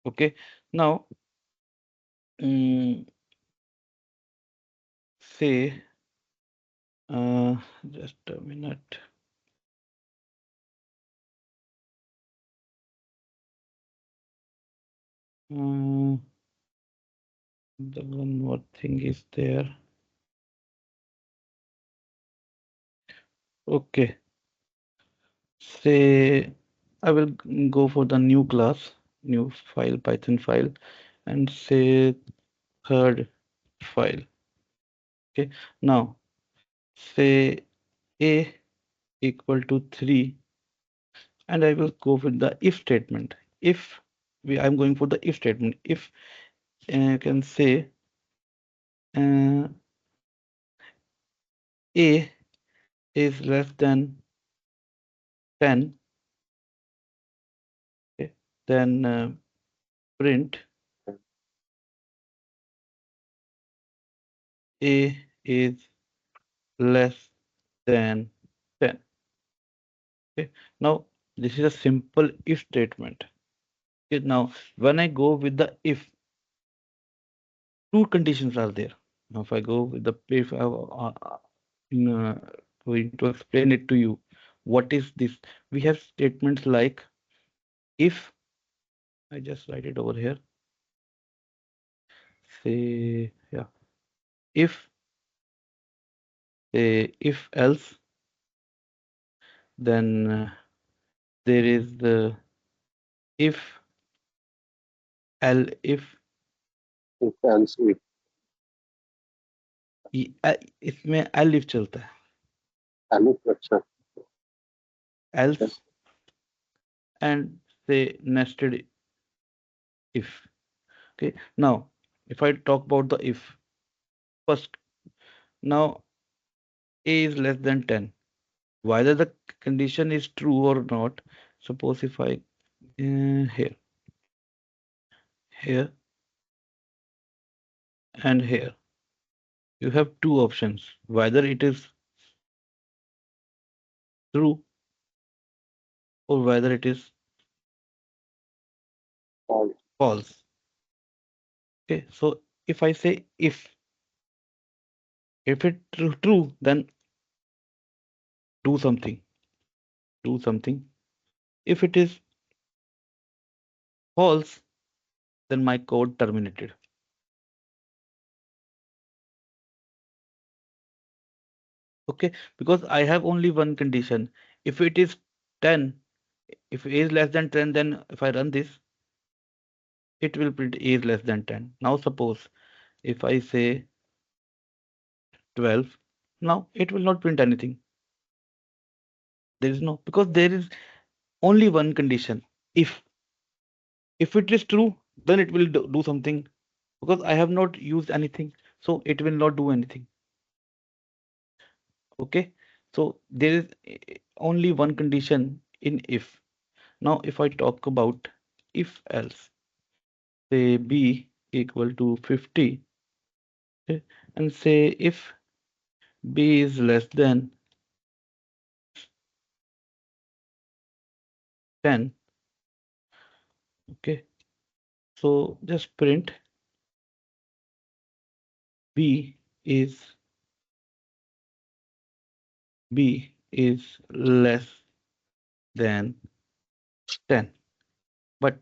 Okay, now mm, say just a minute. Uh, the one more thing is there. Okay, say I will go for the new class, new file, Python file, and say third file. Okay, now say a equal to 3, and I will go with the if statement. If I'm going for the if statement. If you can say uh, a is less than 10, okay, then print a is less than 10. Okay, now this is a simple if statement. Okay, now when I go with the if, two conditions are there. Now if I go with the if going to explain it to you, what is this? We have statements like if, I just write it over here, say yeah, if if else, then there is the if if else if इसमें if चलता है, elif. अच्छा. else and say nested if. Okay, now if I talk about the if first, now a is less than 10, whether the condition is true or not. Suppose if I here and here, you have two options, whether it is true or whether it is और false. Okay, so if I say if it true, then do something, do something. If it is false, then my code terminated. Okay, because I have only one condition. If it is 10, if a is less than 10, then if I run this, it will print a is less than 10. Now suppose if I say 12, now it will not print anything. There is no, because there is only one condition. If it is true, then it will do something. because I have not used anything, so it will not do anything. Okay, so there is only one condition in if. Now, if I talk about if else, say b equal to 50, okay, and say if b is less than 10, okay, so just print b is less than 10. But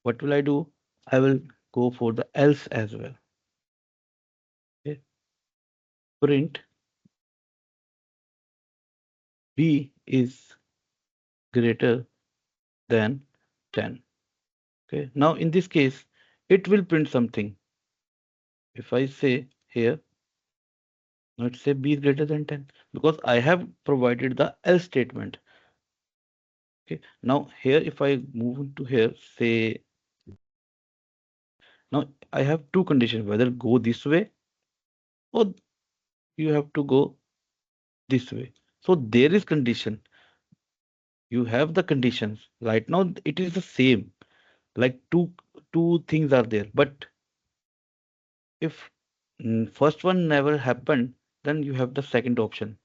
what will I do? I will go for the else as well. Okay. Print b is greater than 10. Okay. Now in this case, it will print something. If I say here, let's say b is greater than 10, because I have provided the else statement. Okay. Now here, if I move to here, say, now I have two conditions, whether go this way or you have to go this way. So there is condition. You have the conditions. Right now it is the same. Like two things are there. But if first one never happened, then you have the second option.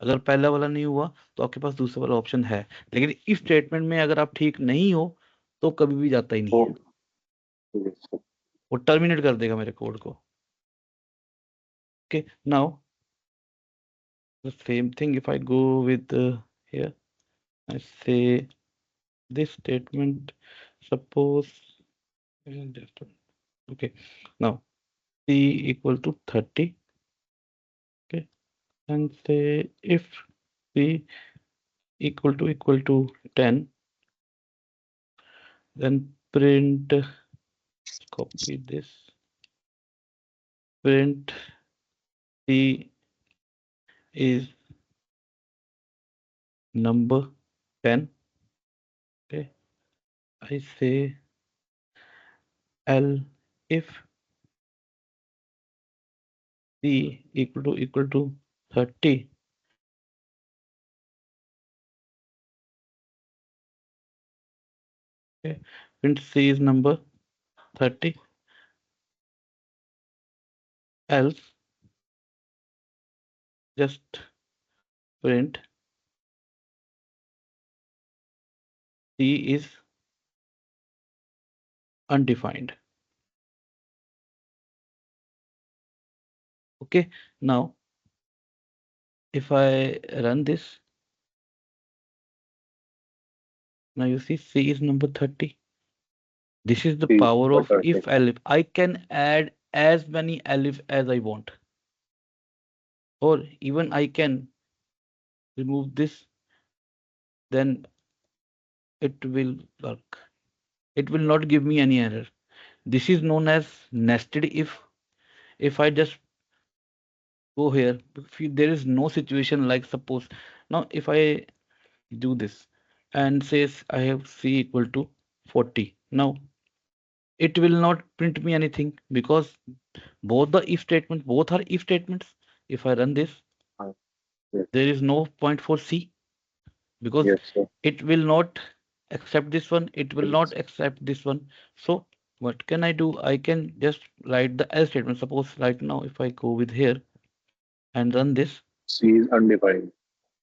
अगर पहला वाला नहीं हुआ तो आपके पास दूसरा वाला option है, लेकिन इफ स्टेटमेंट में अगर आप ठीक नहीं हो तो कभी भी जाता ही नहीं है, वो टर्मिनेट कर देगा मेरे कोड को. Okay, now the same thing if I go with here, I say this statement, suppose, okay, now c equal to 30, okay, and say if c equal to 10, then print, copy this, print c is number 10. Okay, I say L if c equal to 30, okay, print c is number 30, else just print c is undefined. Okay, now if I run this, now you see c is number 30. This is the power of if elif. I can add as many elif as I want, or even I can remove this, then it will work. It will not give me any error. This is known as nested if. If I just go here, if there is no situation, like suppose now if I do this and says I have c equal to 40, now it will not print me anything because both the if statement, both are if statements. If I run this, there is no point for c, because it will not accept this one, it will not accept this one. So what can I do? I can just write the else statement. Suppose right now if I go with here and run this, C is undefined.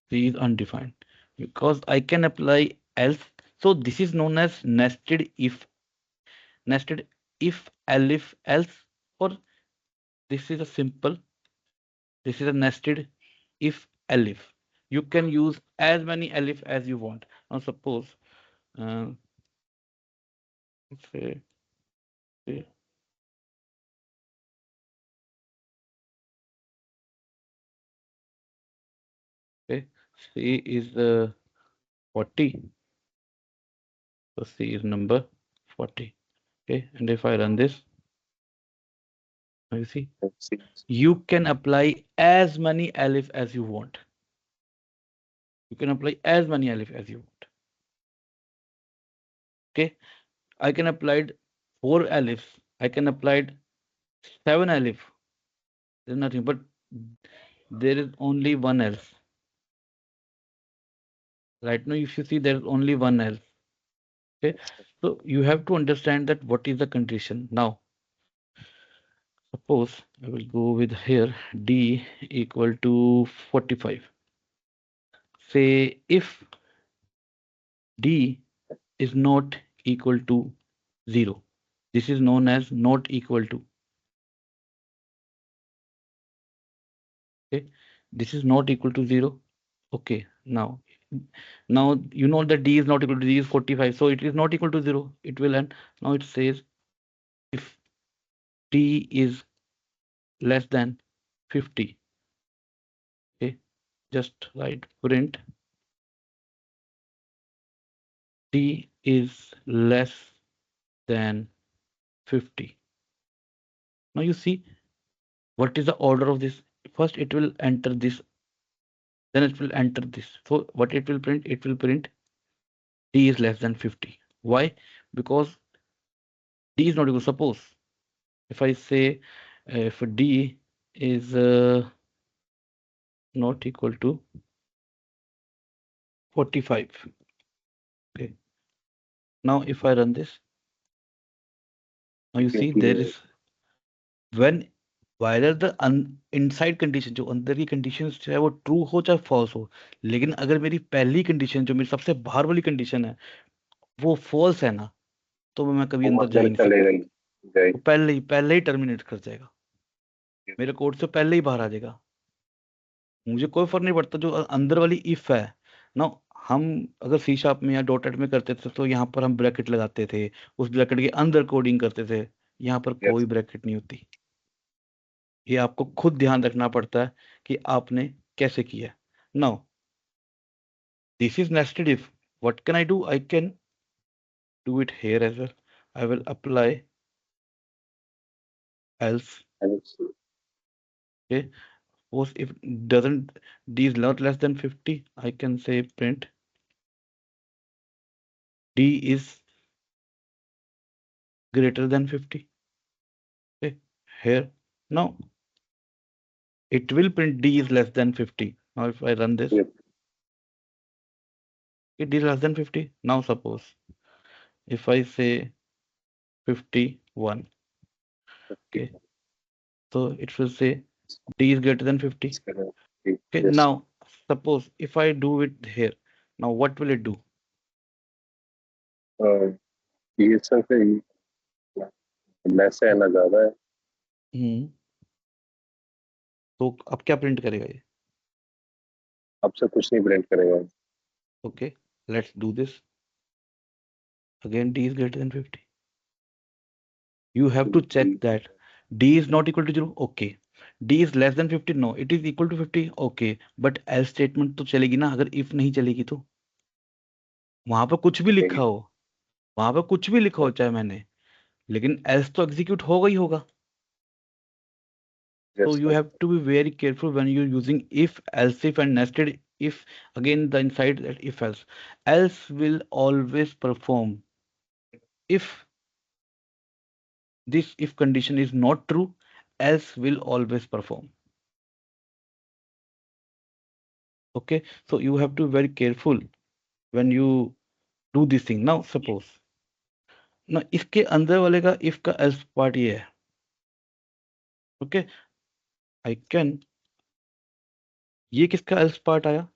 c is undefined because I can apply else. So this is known as nested if. Nested if elif else, or this is a simple, this is a nested if elif. You can use as many elif as you want. Now suppose uh, say, say okay, c is 40, so c is number 40. Okay, and if I run this, you see, you can apply as many elif as you want. You can apply as many elif as you want. Okay, I can apply 4 elifs. I can apply 7 alif. There's nothing, but there is only one else. Right now, if you see, there is only one else. Okay, so you have to understand that what is the condition. Now, suppose I will go with here D equal to 45. Say if D is not equal to 0. This is known as not equal to. Okay, this is not equal to 0. Okay, now you know that D is not equal to D is 45, so it is not equal to 0. It will end. Now it says if D is less than 50. Okay, just write print D is less than 50. Now you see what is the order of this. First it will enter this, then it will enter this. So what it will print? It will print D is less than 50. Why? Because D is not equal. Suppose if I say if D is not equal to 45. Okay. Now if I run this, now you see there is when whether the inside condition जो अंदर की condition चाहे वो true हो चाहे false हो, लेकिन अगर मेरी पहली कंडीशन जो मेरी सबसे बाहर वाली कंडीशन है वो फॉल्स है ना, तो मैं कभी अंदर जा ही नहीं सकता, तो पहले ही टर्मिनेट कर जाएगा, मेरे कोड से पहले ही बाहर आ जाएगा। मुझे कोई फर्क नहीं पड़ता जो अंदर वाली इफ है ना। हम अगर सी शार्प में या डॉट नेट में करते थे तो यहाँ पर हम ब्रैकेट लगाते थे, उस ब्रैकेट के अंदर कोडिंग करते थे। यहाँ पर कोई ब्रैकेट नहीं होती। ये आपको खुद ध्यान रखना पड़ता है कि आपने कैसे किया। Now this is nested if, what can I do? I can do it here as well. I will apply else. Okay, suppose if doesn't d is not less than 50, I can say print d is greater than 50. Okay, here now it will print d is less than 50. Now if I run this, it is less than 50. Now suppose if I say 51, okay, so it will say d is greater than 50. Okay, now suppose if I do it here, now what will it do? ये सब less है ना ज्यादा है। तो अब क्या print करेगा ये? अब से कुछ नहीं प्रिंट करेगा। Okay, let's do this again. D is greater than 50. You have to check that d is not equal to 0. Okay, d is less than 50. No, it is equal to 50. Okay, but else statement तो चलेगी ना। अगर if नहीं चलेगी तो वहां पर कुछ भी लिखा हो, वहां पर कुछ भी लिखा हो चाहे मैंने, लेकिन else तो एग्जीक्यूट होगा ही होगा। So you have to be very careful when you're using if, else if and nested if. Again the inside that if else will always perform if this if condition is not true, else will always perform. Okay, so you have to be very careful when you do this thing. Now suppose ना इसके अंदर वाले का if का else part ये है। Okay, I can, ये किसका else part आया?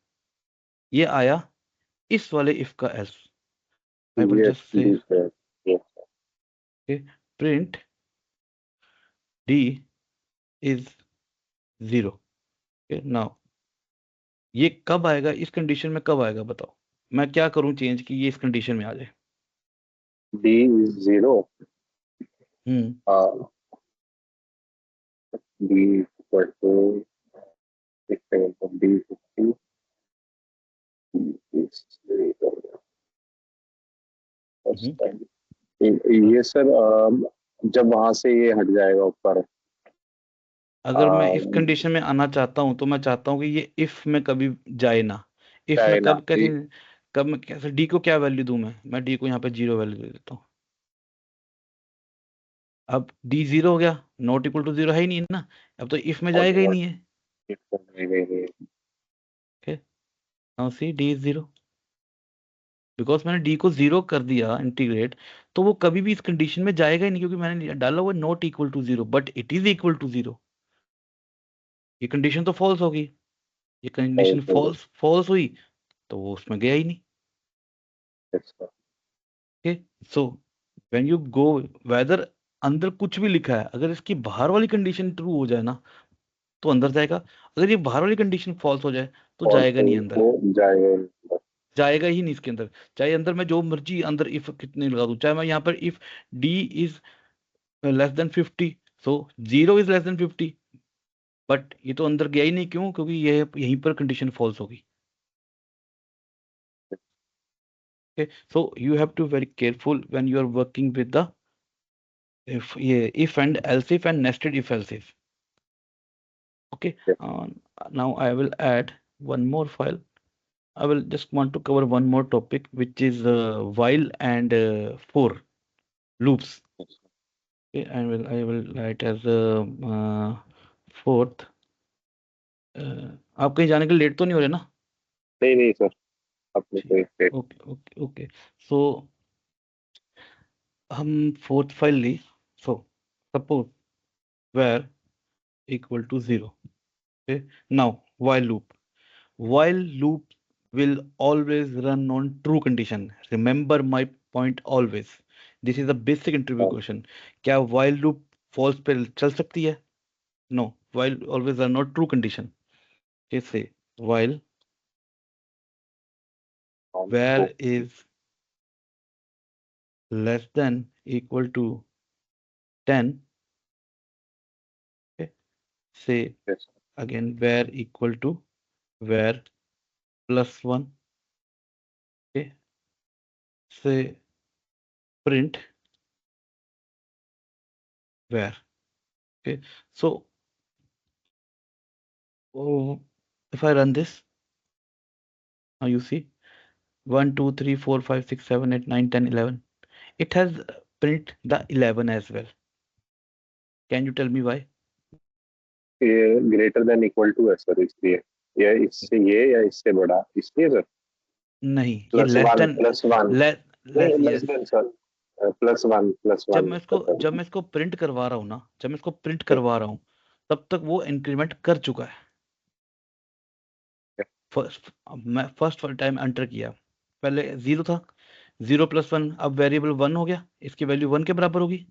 ये आया इस वाले if का else. I will just say okay, print d is 0. Okay, now ये कब आएगा? इस कंडीशन में कब आएगा बताओ? मैं क्या करूं चेंज कि ये इस कंडीशन में आ जाए? d is 0. d equal to d 50. ये सर जब वहां से ये हट जाएगा ऊपर, अगर मैं इस कंडीशन में आना चाहता हूं तो मैं चाहता हूं कि ये इफ में कभी जाए ना। इफ में कब कैसे, कब मैं कैसे डी को क्या वैल्यू दूं? मैं डी को यहाँ पे 0 वैल्यू दे देता हूँ। अब डी जीरो हो गया, नॉट इक्वल टू जीरो है ही नहीं ना, अब तो इफ में और जाएगा ही और नहीं है। नहीं okay, now see D is zero, because मैंने डी को जीरो कर दिया इंटीग्रेट, तो वो कभी भी इस कंडीशन में जाएगा ही नहीं, क्योंकि मैंने डाला हुआ not equal to zero, but it is equal to zero. ये कंडीशन तो फॉल्स होगी, ये कंडीशन फॉल्स फॉल्स हुई तो वो उसमें गया ही नहीं। Okay, so when you go, whether अंदर कुछ भी लिखा है, अगर इसकी बाहर वाली कंडीशन ट्रू हो जाए ना तो अंदर जाएगा, अगर ये बाहर वाली कंडीशन फॉल्स हो जाए तो और जाएगा नहीं अंदर, वो जाएगा। जाएगा ही नहीं इसके अंदर। चाहे अंदर मैं जो मर्जी अंदर इफ कितने लगा दूं, चाहे मैं यहाँ पर if D is less then 50, so zero is less then 50, but ये तो अंदर गया ही नहीं, क्यों? क्योंकि ये यहीं पर कंडीशन फॉल्स होगी। Okay, so you have to very careful when you are working with the if and else if and nested if else if. Okay, now I will add one more file. I will just want to cover one more topic, which is while and for loops. Okay, I will write as fourth. आप कहीं जाने के लिए late तो नहीं हो रहे ना? नहीं नहीं सर, अपने ठीक, कोई ओके ओके ओके। सो हम फोर्थ फाइल ली, so suppose where equal to 0. Okay, now while loop will always run on true condition. Remember my point always. This is a basic interview question. क्या while loop false पे चल सकती है? No, while always run on true condition. Okay, say while where is less than equal to 10. Okay, say again where equal to where plus 1. Okay, say print where. Okay, so if I run this, now you see 1 2 3 4 5 6 7 8 9 10 11, it has print the 11 as well. Can you tell me why? ये greater than equal to है sir, इसलिए या इससे ये या इससे बड़ा इसलिए सर। नहीं, ये plus less one then, plus one less, less yes. Then sir, plus जब वन मैं इसको प्रिंट करवा रहा हूँ ना, जब मैं इसको प्रिंट करवा रहा हूँ, तब तक वो इंक्रीमेंट कर चुका है। मैं फर्स्ट टाइम एंटर किया, पहले 0 था, 0 प्लस 1, अब वेरिएबल 1 हो गया, इसकी वैल्यू 1 के बराबर होगी,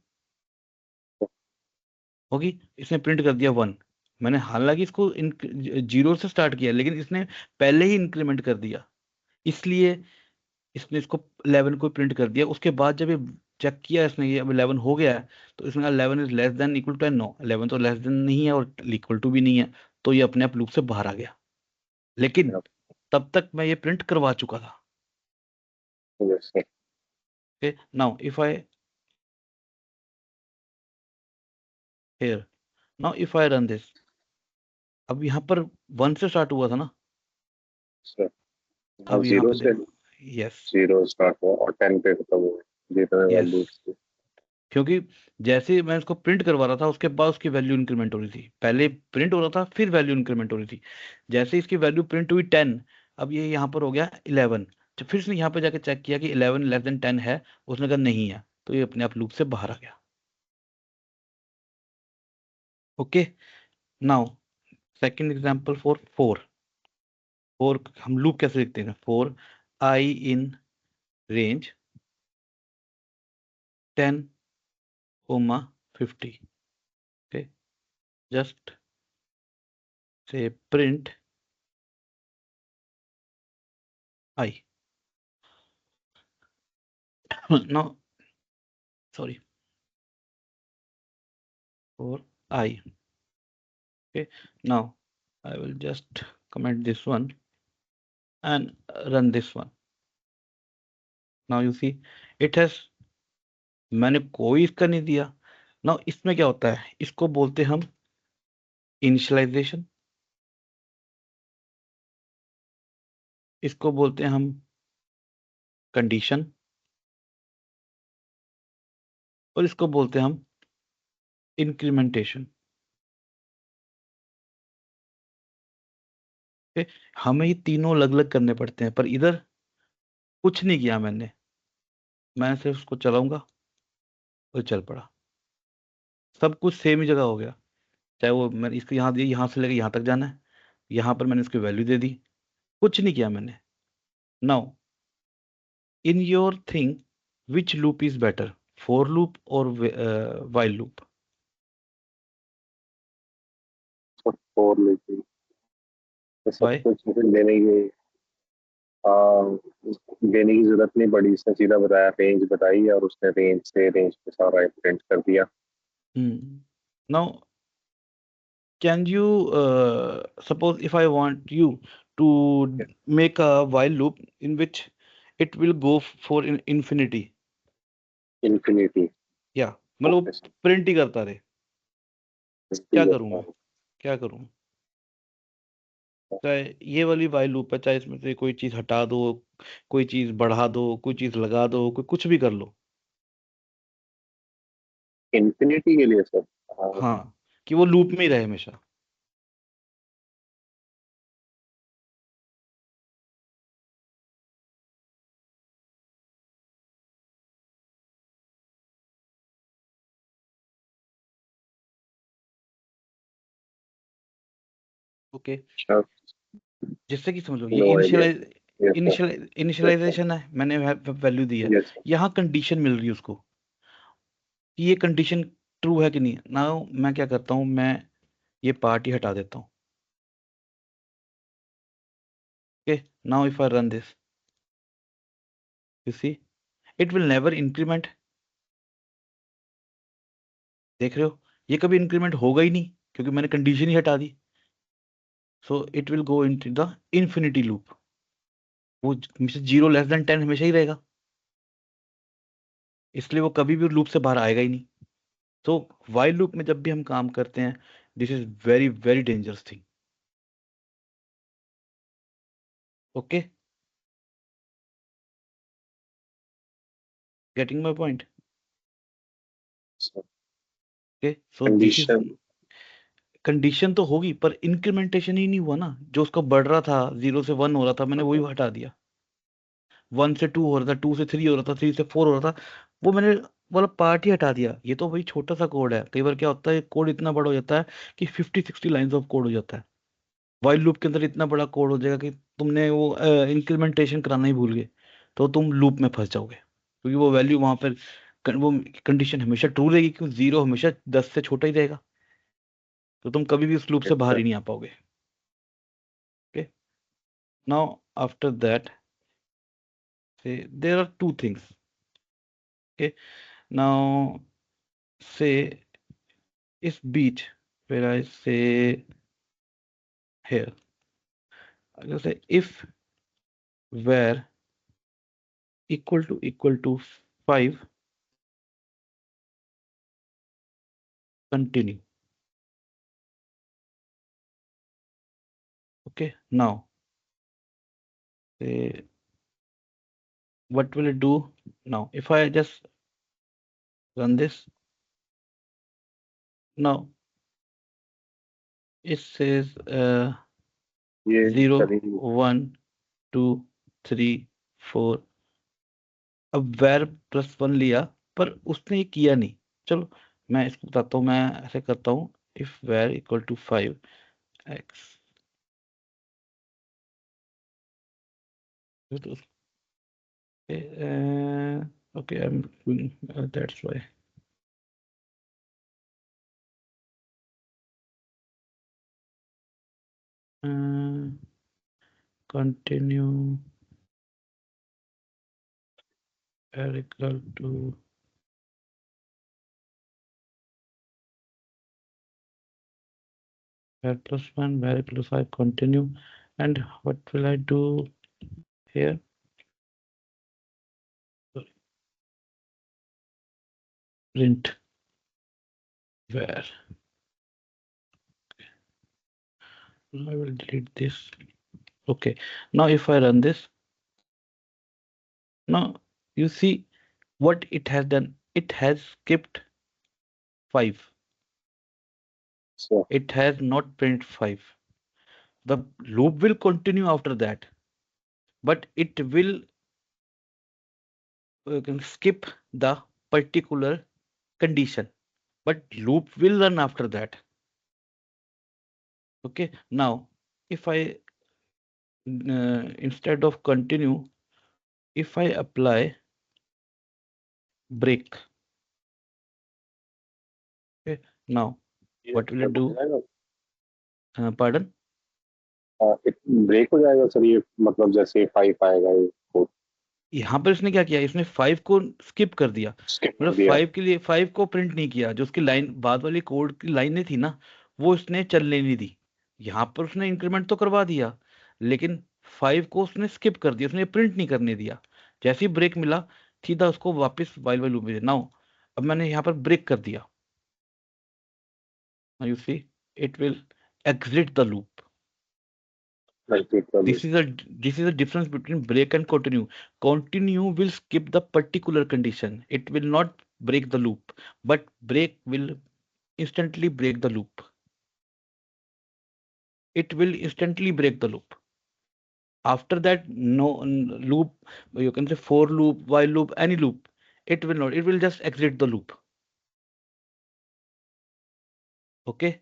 इसने प्रिंट कर दिया 1। मैंने हालांकि इसको जीरो से स्टार्ट किया, लेकिन इसने पहले ही इंक्रीमेंट कर दिया, इसलिए इसने इसको 11 को प्रिंट कर दिया। उसके बाद जब ये चेक किया इसने, ये अब 11 हो गया है, तो इसने कहा 11 is less than equal to 10। No, 11 तो लेस देन नहीं है और इक्वल टू भी नहीं है, तो ये अपने आप लूप से बाहर आ गया, लेकिन तब तक मैं ये प्रिंट करवा चुका था। Okay, now if I hear, now if I run this, अब यहाँ पर 1 से स्टार्ट हुआ था ना, अब यहाँ जीरो पे से देखो, यस जीरो स्टार्ट हुआ और 10 पे खत्म हुआ, जितने यस, वैल्यू। क्योंकि जैसे ही मैं इसको प्रिंट करवा रहा था, उसके बाद उसकी वैल्यू इंक्रीमेंट हो रही थी, पहले प्रिंट हो रहा था फिर वैल्यू इंक्रीमेंट हो रही थी। जैसे ही इसकी वैल्यू प्रिंट हुई 10, अब ये यहाँ पर हो गया 11। तो फिर इसने यहाँ पे जाके चेक किया कि 11 लेस देन 10 है, उसने कहा नहीं है, तो ये अपने आप लूप से बाहर आ गया। Okay, now second example for 4 हम लूप कैसे लिखते हैं? 4 i in range 10 comma 50। Okay, just से print i. No, sorry, for I. Okay, now I will just comment this one and run this one. Now you see it has, मैंने कोई इसका नहीं दिया। नाउ इसमें क्या होता है, इसको बोलते हम इनिशियलाइजेशन, इसको बोलते हैं हम कंडीशन, और इसको बोलते हैं हम इंक्रीमेंटेशन। हमें ये तीनों अलग अलग करने पड़ते हैं, पर इधर कुछ नहीं किया मैंने, मैं सिर्फ उसको चलाऊंगा और चल पड़ा, सब कुछ सेम ही जगह हो गया। चाहे वो मैंने इसको यहाँ दिया, यहाँ से लेकर यहाँ तक जाना है, यहाँ पर मैंने इसकी वैल्यू दे दी, कुछ नहीं किया मैंने। Now in your thing which loop is better, for loop और वाइल लूप? फोर लेकिन तो सब वाई? कुछ मुझे आ, देने की जरूरत नहीं पड़ी, इसने सीधा बताया, रेंज बताई और उसने रेंज से रेंज पे सारा प्रिंट कर दिया। Now can you suppose if I want you to make a while loop in which it will go for infinity, infinity. या मतलब ओके प्रिंट ही करता रहे, क्या करूं मैं, सर। क्या करूं? चाहे ये वाली while loop है, चाहे इसमें से कोई चीज हटा दो, कोई चीज बढ़ा दो, कोई चीज लगा दो, कोई कुछ भी कर लो। इन्फिनिटी के लिए सर। हाँ, हाँ, कि वो लूप में ही रहे हमेशा। ओके, अच्छा। जिससे कि समझ लो ये no idea. Initialize, yes sir. Yes sir. Initialization है, मैंने वैल्यू दी है, यस सर। यहाँ कंडीशन मिल रही है उसको कि ये कंडीशन ट्रू है कि नहीं। नाउ मैं क्या करता हूँ, मैं ये पार्ट ही हटा देता हूँ। Okay, now if I run this, you see it will never increment. देख रहे हो, ये कभी इंक्रीमेंट होगा ही नहीं क्योंकि मैंने कंडीशन ही हटा दी। So it will go into the infinity loop, वो हमेशा 0 <10 हमेशा ही रहेगा, इसलिए वो कभी भी लूप से बाहर आएगा ही नहीं। तो वाइल लूप में जब भी हम काम करते हैं, this is very very dangerous thing. Okay, getting my point? Okay, so this is, condition. Condition तो होगी पर इंक्रीमेंटेशन ही नहीं हुआ ना, जो उसका बढ़ रहा था, 0 से 1 हो रहा था, मैंने वही हटा दिया। 1 से 2 हो रहा था, 2 से 3 हो रहा था, 3 से 4 हो रहा था, वो मैंने वाला पार्ट ही हटा दिया। ये तो वही छोटा सा कोड है, कई बार क्या होता है कोड इतना बड़ा हो जाता है कि 50-60 लाइन्स ऑफ कोड हो जाता है। वाइल लूप के अंदर इतना बड़ा कोड हो जाएगा कि तुमने वो इंक्रीमेंटेशन कराना ही भूल गए, तो तुम लूप में फंस जाओगे, क्योंकि वो वैल्यू वहां पर वो कंडीशन हमेशा ट्रू रहेगी, क्योंकि 0 हमेशा 10 से छोटा ही रहेगा, तो तुम कभी भी उस लूप से यस बाहर सर। ही नहीं आ पाओगे। Okay, now after that say there are two things. Okay, now say is beat where I say here, I can say if where equal to 5 continue. Okay, now say what will it do? Now if I just run this, now it says ये 0 करेंगे। 1 2 3 4, अब where +1 लिया पर उसने ये किया नहीं। चलो मैं इसको बताता हूँ, मैं ऐसे करता हूँ, if where =5 x, okay, I'm doing that's why. Continue equal to where +1 where =5 continue, and what will I do here? Print where. I will delete this. Okay, now if I run this, now you see what it has done. It has skipped 5. So It has not print 5. The loop will continue after that, but it will can skip the particular condition, but loop will run after that. Okay, now if I instead of continue, if I apply break, okay, now ये what will it हो do? जाएगा, Pardon? Break हो जाएगा sir, ये मतलब जैसे 5 आएगा ये कोड यहाँ पर इसने क्या किया, इसने 5 को स्किप कर दिया, स्किप मतलब कर दिया। 5 के लिए 5 को प्रिंट नहीं किया, जो उसकी लाइन बाद वाली कोड की लाइनें थी ना, वो उसने चलने नहीं दी। यहाँ पर उसने इंक्रीमेंट तो करवा दिया, लेकिन 5 को उसने स्किप कर दिया, उसने प्रिंट नहीं करने दिया। जैसे ही ब्रेक मिला, सीधा उसको वापस वाइल वाइल लूप में नाउ। अब मैंने यहाँ पर ब्रेक कर दिया, you see it will exit the loop. Multiple. This is a difference between break and continue. Continue will skip the particular condition. It will not break the loop, but break will instantly break the loop. It will instantly break the loop. After that, no loop, you can say for loop, while loop, any loop, it will not. It will just exit the loop. Okay.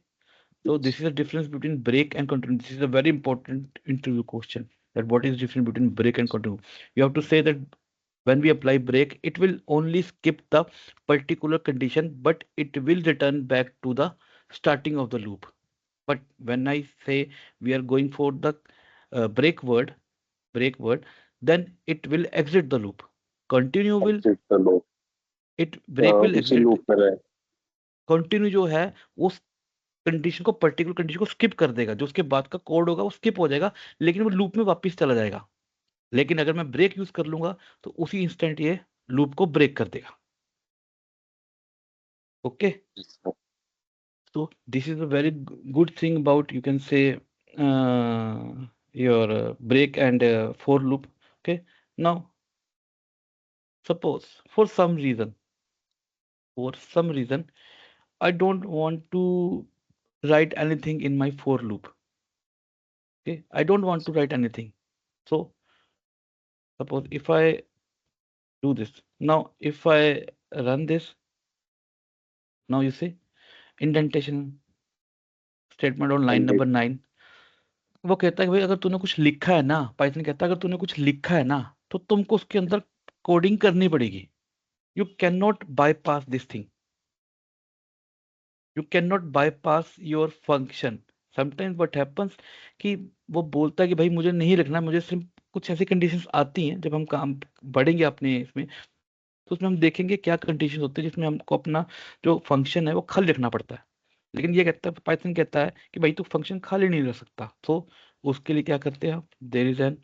So this is the difference between break and continue. This is a very important interview question. That what is the difference between break and continue? You have to say that when we apply break, it will only skip the particular condition, but it will return back to the starting of the loop. But when I say we are going for the break word, then it will exit the loop. Continue will, Exit the loop. it break will उसी exit. Loop में रहे। Continue जो है उस condition को, particular condition को skip कर देगा, जो उसके बाद का कोड होगा वो स्किप हो जाएगा, लेकिन वो लूप में वापस चला जाएगा। लेकिन अगर मैं ब्रेक यूज कर लूंगा तो उसी इंस्टेंट ये लूप को ब्रेक कर देगा। Okay, so this is a very good thing about, you can say, your break and for loop. Okay, now suppose for some reason I don't want to write anything in my for loop. Okay, I don't want to write anything. So suppose if I do this now, if I run this now, you see indentation statement on line हाँ जी। number 9, वो कहता है कि भाई अगर तूने कुछ लिखा है ना, पाइथन कहता है अगर तूने कुछ लिखा है ना, तो तुमको उसके अंदर कोडिंग करनी पड़ेगी। You can not bypass this thing, you can not bypass your function. Sometimes what happens कि वो बोलता है कि भाई मुझे नहीं लिखना, मुझे सिर्फ कुछ ऐसी कंडीशंस आती हैं, जब हम काम बढ़ेंगे अपने इसमें तो उसमें हम देखेंगे क्या कंडीशंस होती है जिसमें हमको अपना जो फंक्शन है वो खाली रखना पड़ता है। लेकिन ये कहता है, पाइथन कहता है कि भाई तू फंक्शन खाली नहीं रख सकता, तो उसके लिए क्या करते हैं हम, there is an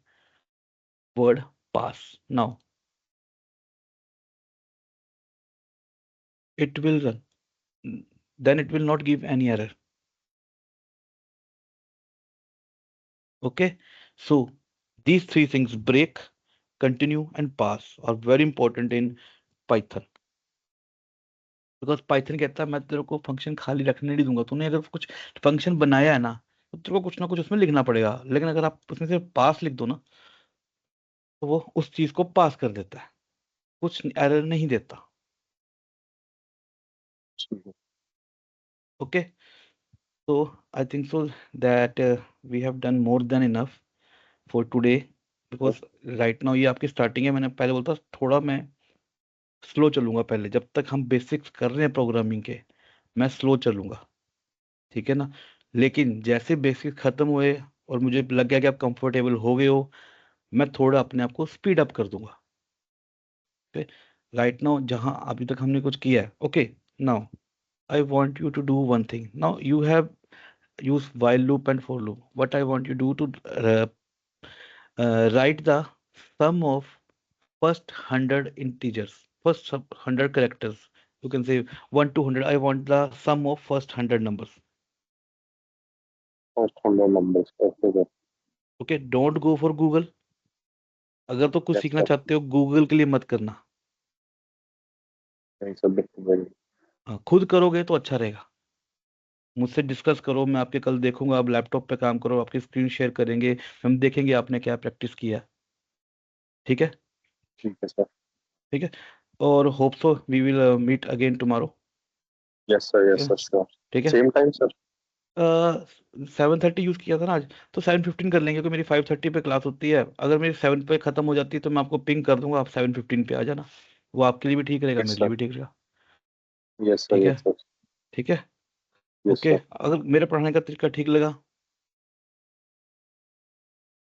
word pass. Now it will run, then it will not give any error. Okay, so these three things, break, continue and pass, are very important in Python, because Python कहता है मैं तेरे को function खाली रखने नहीं दूंगा, तूने अगर कुछ फंक्शन बनाया है ना तो तेरे को कुछ ना कुछ उसमें लिखना पड़ेगा, लेकिन अगर आप उसमें से पास लिख दो ना तो वो उस चीज को पास कर देता है, कुछ एरर नहीं देता। Okay, so I think so that we have done more than enough for today, because right now ये आपकी स्टार्टिंग है। मैंने पहले बोलता थोड़ा मैं स्लो चलूंगा, पहले जब तक हम बेसिक्स कर रहे हैं प्रोग्रामिंग के मैं स्लो चलूंगा, ठीक है ना। लेकिन जैसे बेसिक्स खत्म हुए और मुझे लग गया कि आप कंफर्टेबल हो गए हो, मैं थोड़ा अपने आप को स्पीड अप कर दूंगा। ओके, राइट नाउ जहां अभी तक हमने कुछ किया है, okay, now I want you to do one thing. Now you have use while loop and for loop. What I want you to do to write the sum of first 100 integers, first 100 characters. You can say 1 to 100. I want the sum of first 100 numbers. First 100 numbers. Okay. Okay, don't go for Google. अगर तो कुछ Yes, सीखना sir. चाहते हो Google के लिए मत करना, Thanks a bit. खुद करोगे तो अच्छा रहेगा। मुझसे डिस्कस करो, मैं आपके कल देखूंगा, आप लैपटॉप पे काम करो, आपकी स्क्रीन शेयर करेंगे, हम देखेंगे आपने क्या प्रैक्टिस किया है। ठीक है। ठीक है सर। ठीक है। और hope so we will meet again tomorrow. Yes sir, yes sir, sure. ठीक है। Same time sir. 7:30 यूज़ किया था ना आज, तो 7:15 कर लेंगे, क्योंकि मेरी 5:30 पे क्लास होती है। अगर मेरी 7 पे ख़त्म हो जाती है तो मैं आपको पिंग कर दूंगा, आप 7:15 पे आ जाना। वो आपके लिए भी ठीक रहेगा, यस मेरे लिए सर, भी ठीक रहेगा। यस सर, ठीक है। यस सर, ठीक है। Yes okay, sir. अगर मेरे पढ़ाने का तरीका ठीक लगा,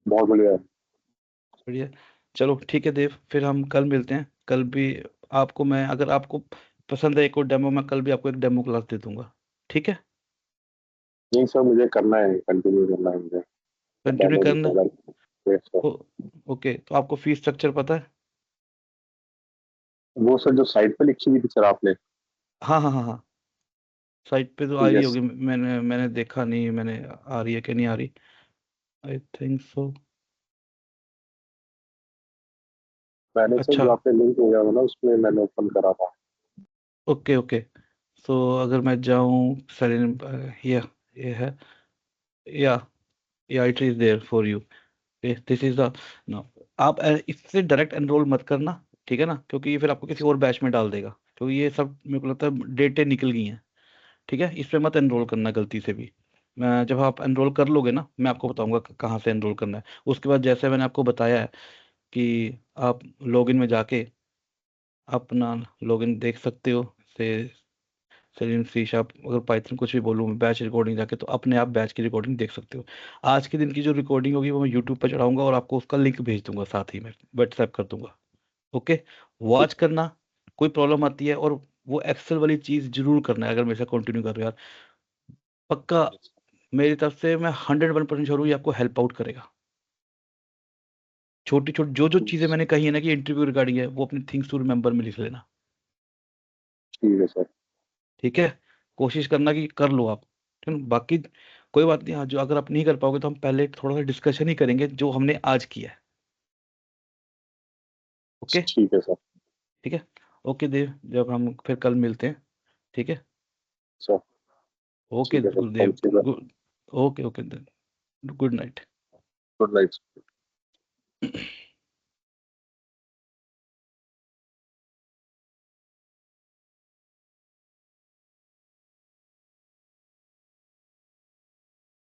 बहुत बढ़िया है। बढ़िया। चलो ठीक है देव, फिर हम कल मिलते हैं। कल भी आपको मैं, अगर आपको पसंद है एक और डेमो, मैं कल भी आपको एक डेमो क्लास दे दूंगा। ठीक है। नहीं सर, मुझे करना है, कंटिन्यू करना है मुझे। कंटिन्यू डेमो भी करना। करना। Yes sir. ओ, ओके, तो आपको फीस स्ट्रक्चर पता है? वो सर जो साइट पे लिखी हुई थी सर आपने। हाँ हाँ हाँ हाँ, साइट पे तो आ रही यस। होगी, मैंने मैंने देखा नहीं, मैंने आ रही है कि नहीं आ रही। आई थिंक सो। मैंने सर अच्छा। जो आपने लिंक भेजा था ना, उसमें मैंने ओपन करा था। Okay okay. सो अगर मैं जाऊँ सेलेन, ये है, या it is there for you, this is the, no, आप इससे डायरेक्ट एनरोल मत करना। ठीक है ना, क्योंकि ये फिर आपको किसी और बैच में डाल देगा। तो ये सब मेरे को लगता है डेटें निकल गई हैं। ठीक है, इस पे मत एनरोल करना गलती से भी। मैं जब आप एनरोल कर लोगे ना, मैं आपको बताऊंगा कहाँ से एनरोल करना है। उसके बाद जैसे मैंने आपको बताया है कि आप लॉगिन में जाके अपना लॉगिन देख सकते हो, से सेलिन सी शार्प, अगर पाइथन कुछ भी बोलूँ बैच रिकॉर्डिंग जाके, तो अपने आप बैच की रिकॉर्डिंग देख सकते हो। आज के दिन की जो रिकॉर्डिंग होगी वो मैं यूट्यूब पर चढ़ाऊंगा और आपको उसका लिंक भेज दूंगा, साथ ही में व्हाट्सएप कर दूंगा। ओके, वॉच करना। कोई प्रॉब्लम आती है, और वो एक्सेल वाली चीज़ जरूर करना है, अगर मेरे साथ कंटिन्यू कर रहे हो यार, पक्का। मेरी तरफ से मैं 101% श्योर हूँ, ये आपको हेल्प आउट करेगा। छोटी छोटी जो जो चीज़ें मैंने कही है ना कि इंटरव्यू रिगार्डिंग है, वो अपने थिंग्स टू रिमेंबर में लिख लेना। ठीक है सर। ठीक है। कोशिश करना कि कर लो आप। ठीक है ना? बाकी कोई बात नहीं, आज जो अगर आप नहीं कर पाओगे तो हम पहले थोड़ा सा डिस्कशन ही करेंगे जो हमने आज किया है। ओके। ठीक है सर। ठीक है। ओके देव, जब हम फिर कल मिलते हैं। ठीक है। सर ओके ठीक है sir, Gurudev, thank you sir. Good. Okay okay, good night. Good night.